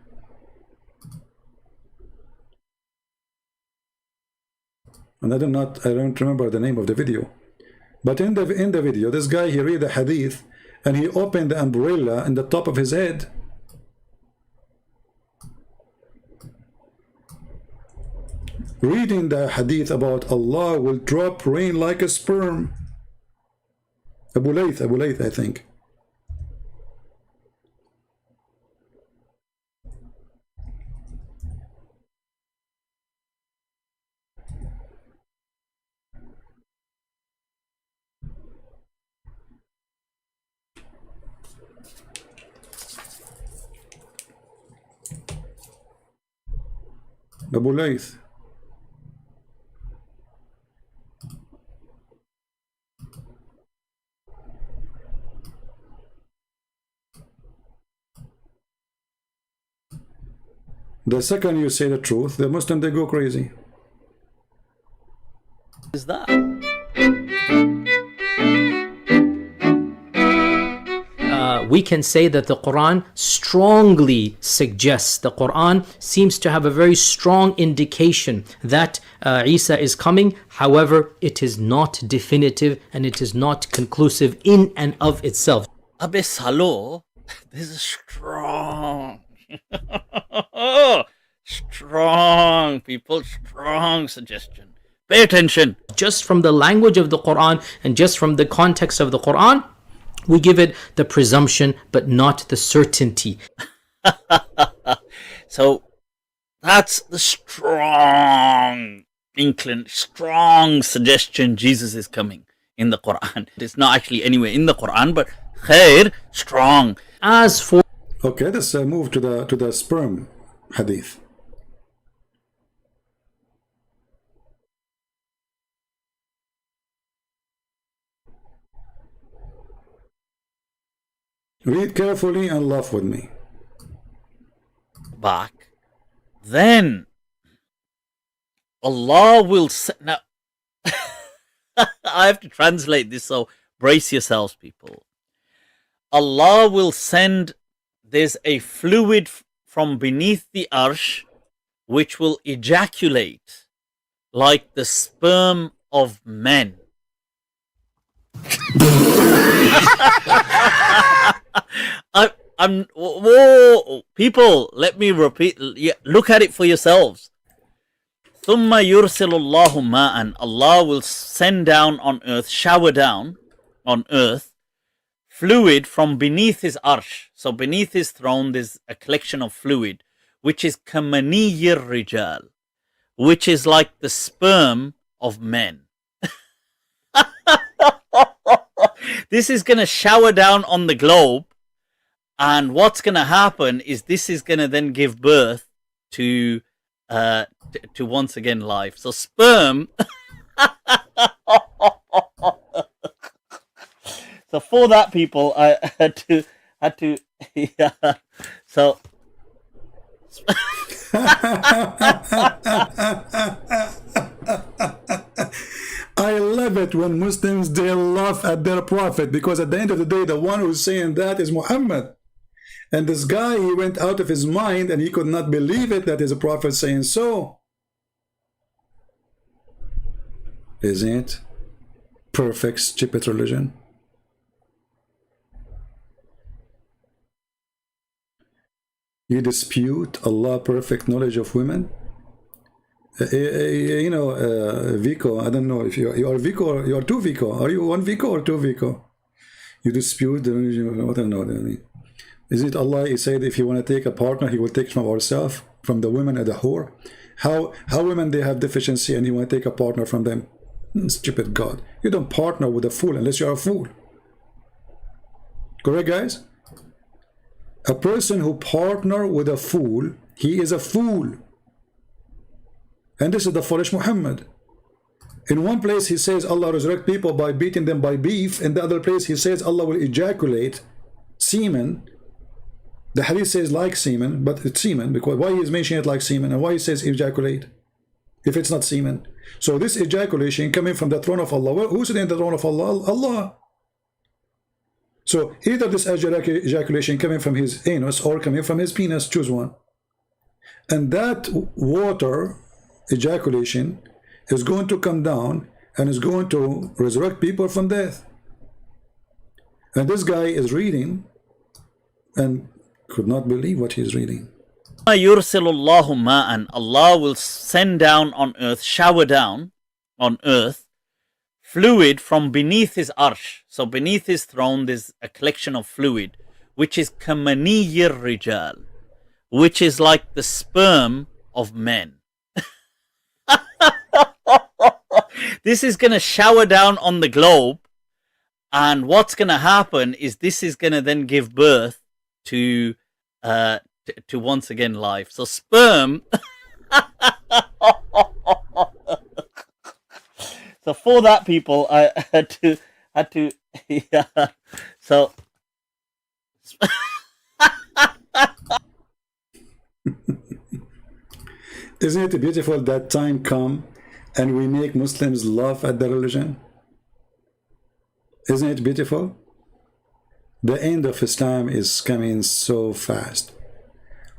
[SPEAKER 1] And I don't remember the name of the video. But in the video, this guy, he read the hadith and he opened the umbrella in the top of his head. Reading the hadith about Allah will drop rain like a sperm. Abu Layth, I think. Abu Layth. The second you say the truth, the Muslim, they go crazy.
[SPEAKER 4] Is that? We can say that the Quran strongly suggests, the Quran seems to have a very strong indication that Isa is coming. However, it is not definitive and it is not conclusive in and of itself.
[SPEAKER 5] Abe Salo, this is strong. strong, people, strong suggestion. Pay attention.
[SPEAKER 4] Just from the language of the Quran and just from the context of the Quran, we give it the presumption but not the certainty.
[SPEAKER 5] So that's the strong suggestion Jesus is coming in the Quran. It's not actually anywhere in the Quran, but khair, strong.
[SPEAKER 4] As for
[SPEAKER 1] Okay, let's move to the sperm hadith. Read carefully and laugh with me.
[SPEAKER 5] Back, then Allah will now I have to translate this, so brace yourselves, people. Allah will send, there's a fluid from beneath the arsh which will ejaculate like the sperm of men. Whoa, people, let me repeat. Look at it for yourselves. ثُمَّ يُرْسِلُ اللَّهُ مَاءً. Allah will send down on earth, shower down on earth, fluid from beneath his arsh. So beneath his throne there's a collection of fluid, which is كَمَنِيِّ الرِّجَالِ, which is like the sperm of men. This is going to shower down on the globe, and what's going to happen is this is going to then give birth to once again life. So sperm. So for that, people, I had to yeah. So
[SPEAKER 1] I love it when Muslims, they laugh at their prophet, because at the end of the day, the one who's saying that is Muhammad. And this guy, he went out of his mind and he could not believe it that is a prophet saying so. Isn't it perfect, stupid religion? You dispute Allah's perfect knowledge of women? You know, Vico, I don't know if you are Vico or you are two Vico. Are you one Vico or two Vico? You dispute the religion, I don't know. I mean, is it Allah? He said if you want to take a partner, he will take from ourselves, from the women and the whore. How women, they have deficiency and you want to take a partner from them? Stupid God. You don't partner with a fool unless you are a fool. Correct, guys? A person who partner with a fool, he is a fool. And this is the foolish Muhammad. In one place he says Allah resurrect people by beating them by beef. In the other place he says Allah will ejaculate semen. The hadith says like semen, but it's semen. Because why he is mentioning it like semen, and why he says ejaculate if it's not semen? So this ejaculation coming from the throne of Allah. Well, who's in the throne of Allah? Allah. So either this ejaculation coming from his anus or coming from his penis, choose one. And that water ejaculation is going to come down and is going to resurrect people from death. And this guy is reading and could not believe what he's reading.
[SPEAKER 5] يُرْسِلُ اللَّهُ مَاءً. Allah will send down on earth, shower down on earth, fluid from beneath his arsh. So beneath his throne there's a collection of fluid, which is كَمَنِيِّ الرِّجَالِ, which is like the sperm of men. This is going to shower down on the globe, and what's going to happen is this is going to then give birth to once again life. So sperm. So for that, people, I had to yeah. So
[SPEAKER 1] Isn't it beautiful that time come and we make Muslims laugh at the religion? Isn't it beautiful? The end of Islam is coming so fast.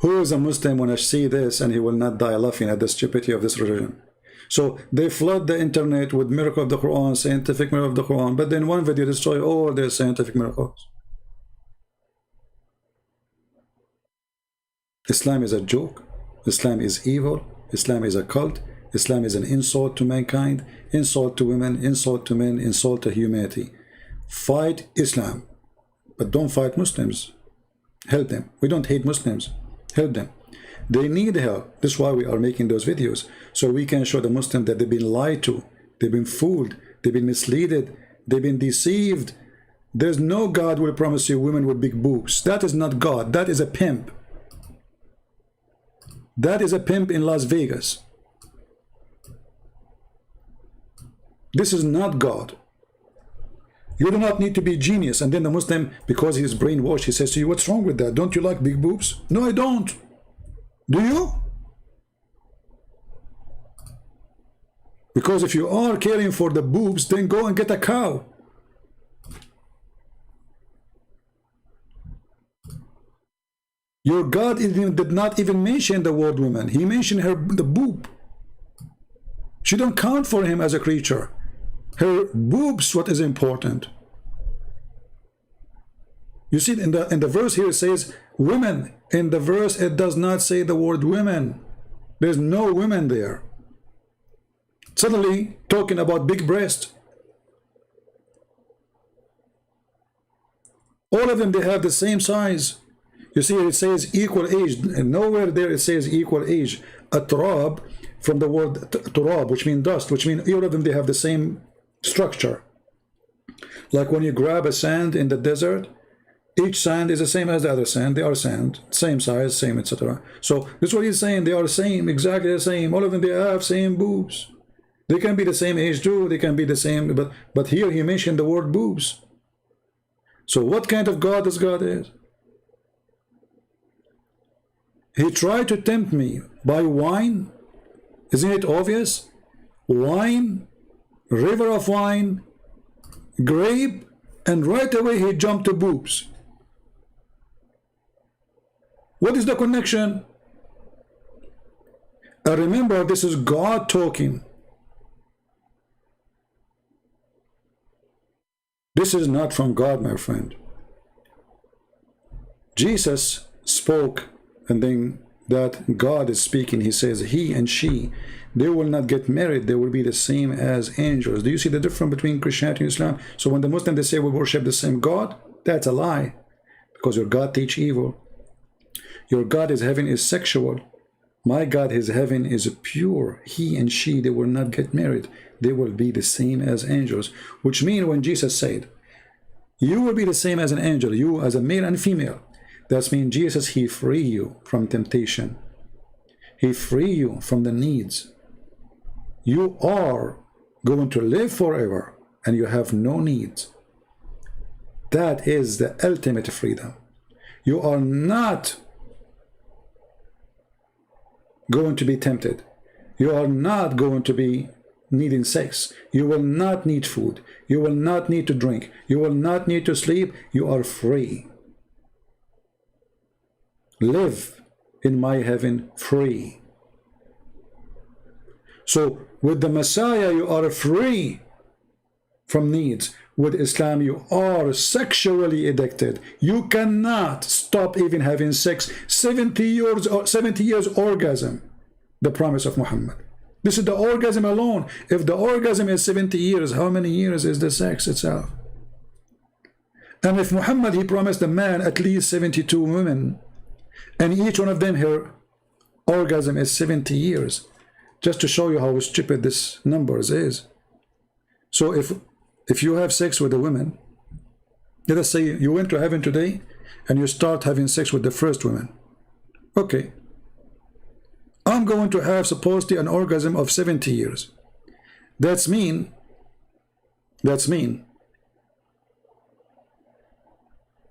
[SPEAKER 1] Who is a Muslim when I see this and he will not die laughing at the stupidity of this religion? So they flood the internet with miracle of the Quran, scientific miracle of the Quran, but then one video destroy all their scientific miracles. Islam is a joke. Islam is evil. Islam is a cult. Islam is an insult to mankind, insult to women, insult to men, insult to humanity. Fight Islam, but don't fight Muslims. Help them. We don't hate Muslims. Help them. They need help. That's why we are making those videos, so we can show the Muslims that they've been lied to, they've been fooled, they've been misled, they've been deceived. There's no God will promise you women with big boobs. That is not God. That is a pimp. That is a pimp in Las Vegas. This is not God. You do not need to be genius. And then the Muslim, because he is brainwashed, he says to you, what's wrong with that? Don't you like big boobs? No, I don't. Do you? Because if you are caring for the boobs, then go and get a cow. Your God did not even mention the word woman. He mentioned the boob. She don't count for him as a creature. Her boobs, what is important. You see, in the verse here it says women. In the verse it does not say the word women. There's no women there. Suddenly talking about big breast. All of them, they have the same size. You see, it says equal age, and nowhere there it says equal age. Atrab, from the word turab, which means dust, which means all of them, they have the same structure. Like when you grab a sand in the desert, each sand is the same as the other sand. They are sand, same size, same, etc. So this is what he's saying. They are the same, exactly the same. All of them, they have same boobs. They can be the same age too. They can be the same, but here he mentioned the word boobs. So what kind of God this God is? He tried to tempt me by wine. Isn't it obvious? Wine, river of wine, grape, and right away he jumped to boobs. What is the connection? Remember, this is God talking. This is not from God, my friend. Jesus spoke, and then that God is speaking. He says he and she, they will not get married. They will be the same as angels. Do you see the difference between Christianity and Islam? So when the Muslims, they say we worship the same God, that's a lie, because your God teach evil. Your God is heaven is sexual. My God, his heaven is pure. He and she, they will not get married. They will be the same as angels, which means when Jesus said, you will be the same as an angel, you as a male and female, that means Jesus, he free you from temptation. He free you from the needs. You are going to live forever and you have no needs. That is the ultimate freedom. You are not going to be tempted. You are not going to be needing sex. You will not need food. You will not need to drink. You will not need to sleep. You are free. Live in my heaven free. So with the Messiah you are free from needs. With Islam you are sexually addicted. You cannot stop even having sex. 70 years orgasm, the promise of Muhammad. This is the orgasm alone. If the orgasm is 70 years, how many years is the sex itself? And if Muhammad, he promised a man at least 72 women, and each one of them, her orgasm is 70 years, just to show you how stupid this numbers is. So if you have sex with a woman, let us say you went to heaven today and you start having sex with the first woman. Okay, I'm going to have supposedly an orgasm of 70 years. That's mean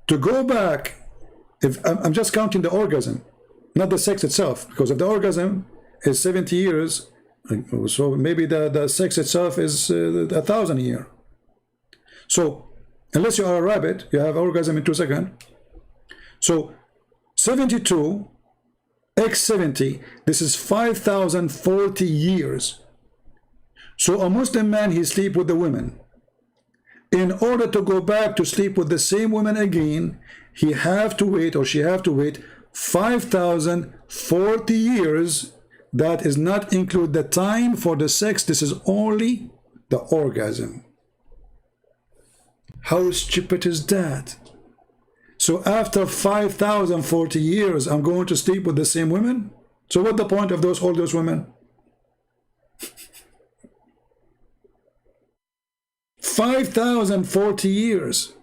[SPEAKER 1] to go back. If I'm just counting the orgasm, not the sex itself, because if the orgasm is 70 years, so maybe the sex itself is 1,000 a year. So unless you are a rabbit, you have orgasm in 2 seconds. So 72 x 70, this is 5,040 years. So a Muslim man, he sleep with the women. In order to go back to sleep with the same woman again, he have to wait, or she have to wait 5,040 years. That is not include the time for the sex. This is only the orgasm. How stupid is that? So after 5,040 years, I'm going to sleep with the same women? So what's the point of all those women? 5,040 years.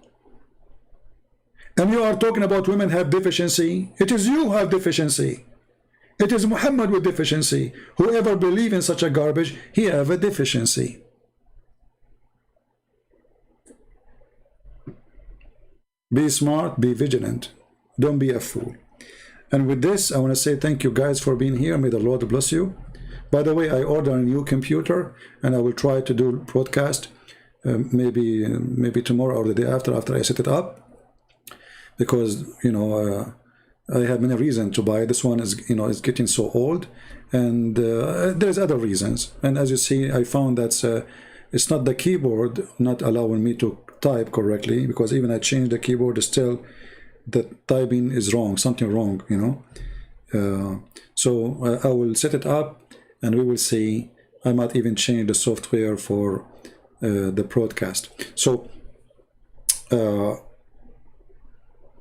[SPEAKER 1] And you are talking about women have deficiency. It is you who have deficiency. It is Muhammad with deficiency. Whoever believes in such a garbage, he have a deficiency. Be smart, be vigilant. Don't be a fool. And with this, I want to say thank you guys for being here. May the Lord bless you. By the way, I ordered a new computer, and I will try to do broadcast maybe tomorrow or the day after I set it up. Because, you know, I have many reasons to buy. This one is, you know, is getting so old, and there's other reasons. And as you see, I found that it's not the keyboard not allowing me to type correctly, because even I changed the keyboard, still the typing is wrong, something wrong, you know. So I will set it up, and we will see. I might even change the software for the broadcast. So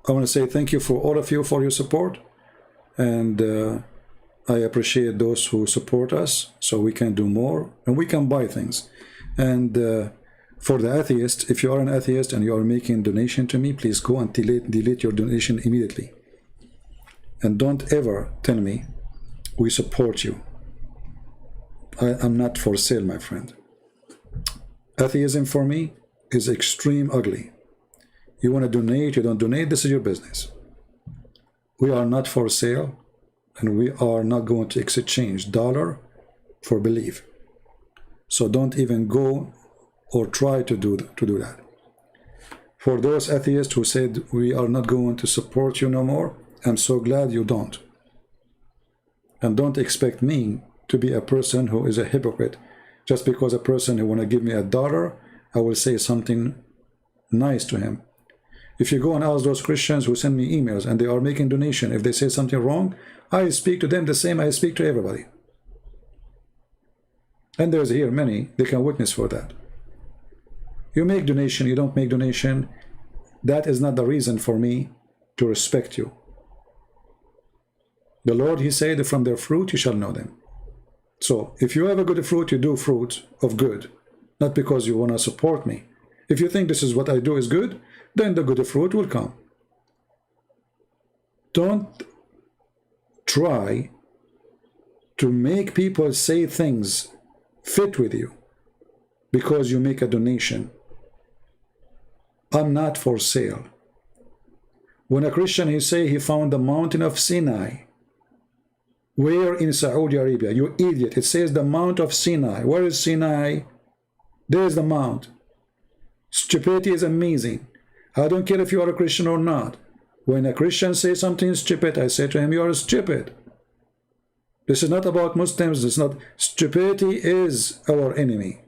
[SPEAKER 1] I want to say thank you for all of you for your support, and I appreciate those who support us so we can do more and we can buy things. And for the atheist, if you are an atheist and you are making donation to me, please go and delete your donation immediately. And don't ever tell me we support you. I'm not for sale, my friend. Atheism for me is extreme ugly. You want to donate, you don't donate, this is your business. We are not for sale, and we are not going to exchange dollar for belief. So don't even go or try to do that. For those atheists who said we are not going to support you no more, I'm so glad you don't. And don't expect me to be a person who is a hypocrite. Just because a person who want to give me $1, I will say something nice to him. If you go and ask those Christians who send me emails and they are making donation, if they say something wrong, I speak to them the same I speak to everybody. And there's here many, they can witness for that. You make donation, you don't make donation, that is not the reason for me to respect you. The Lord, he said, from their fruit you shall know them. So if you have a good fruit, you do fruit of good, not because you want to support me. If you think this is what I do is good, then the good fruit will come. Don't try to make people say things fit with you because you make a donation. I'm not for sale. When a Christian, he say he found the mountain of Sinai. Where in Saudi Arabia? You idiot. It says the Mount of Sinai. Where is Sinai? There's the mount. Stupidity is amazing. I don't care if you are a Christian or not. When a Christian says something stupid, I say to him, you are stupid. This is not about Muslims. This is not. Stupidity is our enemy.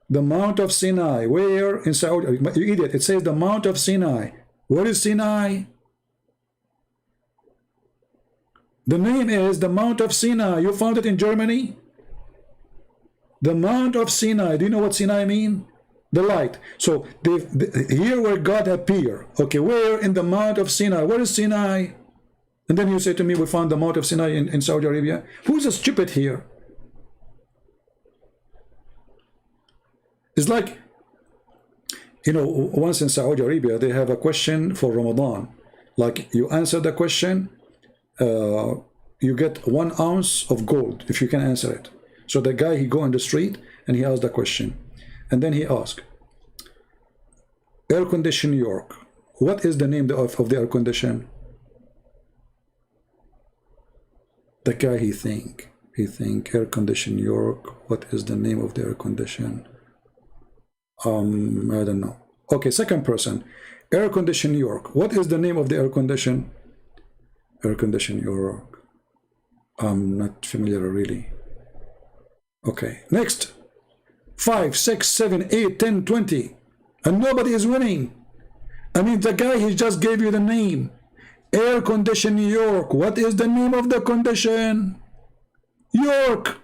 [SPEAKER 1] The Mount of Sinai. Where in Saudi Arabia? You idiot. It says the Mount of Sinai. Where is Sinai? The name is the Mount of Sinai. You found it in Germany? The Mount of Sinai. Do you know what Sinai means? The light. So here where God appeared. Okay, where in the Mount of Sinai? Where is Sinai? And then you say to me, we found the Mount of Sinai in Saudi Arabia. Who's a stupid here? It's like, you know, once in Saudi Arabia, they have a question for Ramadan. Like, you answer the question, you get 1 ounce of gold if you can answer it. So the guy, he go on the street and he asked the question. And then he asked, air condition New York. What is the name of the air condition? The guy, he think, air condition New York. What is the name of the air condition? I don't know. Okay, second person, air condition New York. What is the name of the air condition? Air condition New York. I'm not familiar really. Okay, next. 5, 6, 7, 8, 10, 20. And nobody is winning. I mean, the guy, he just gave you the name. Air condition New York. What is the name of the condition? York.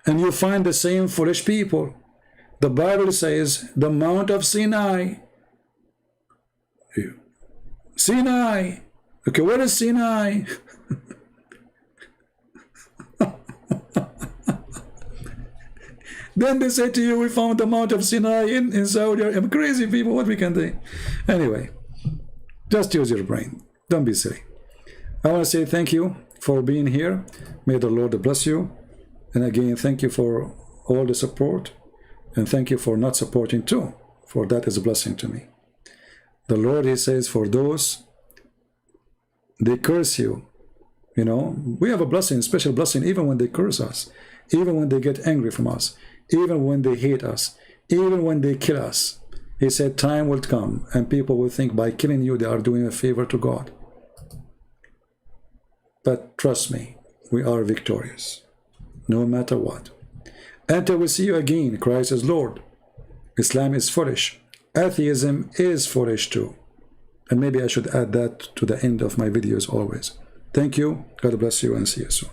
[SPEAKER 1] And you find the same foolish people. The Bible says the Mount of Sinai. Sinai. Okay, what is Sinai? Then they say to you, we found the Mount of Sinai in Saudi Arabia. Crazy people, what we can do? Anyway, just use your brain. Don't be silly. I want to say thank you for being here. May the Lord bless you. And again, thank you for all the support. And thank you for not supporting too. For that is a blessing to me. The Lord, he says, for those, they curse you. You know, we have a blessing, special blessing, even when they curse us. Even when they get angry from us. Even when they hate us. Even when they kill us. He said, time will come and people will think by killing you, they are doing a favor to God. But trust me, we are victorious. No matter what. Until we see you again, Christ is Lord. Islam is foolish. Atheism is foolish too. And maybe I should add that to the end of my videos always. Thank you. God bless you and see you soon.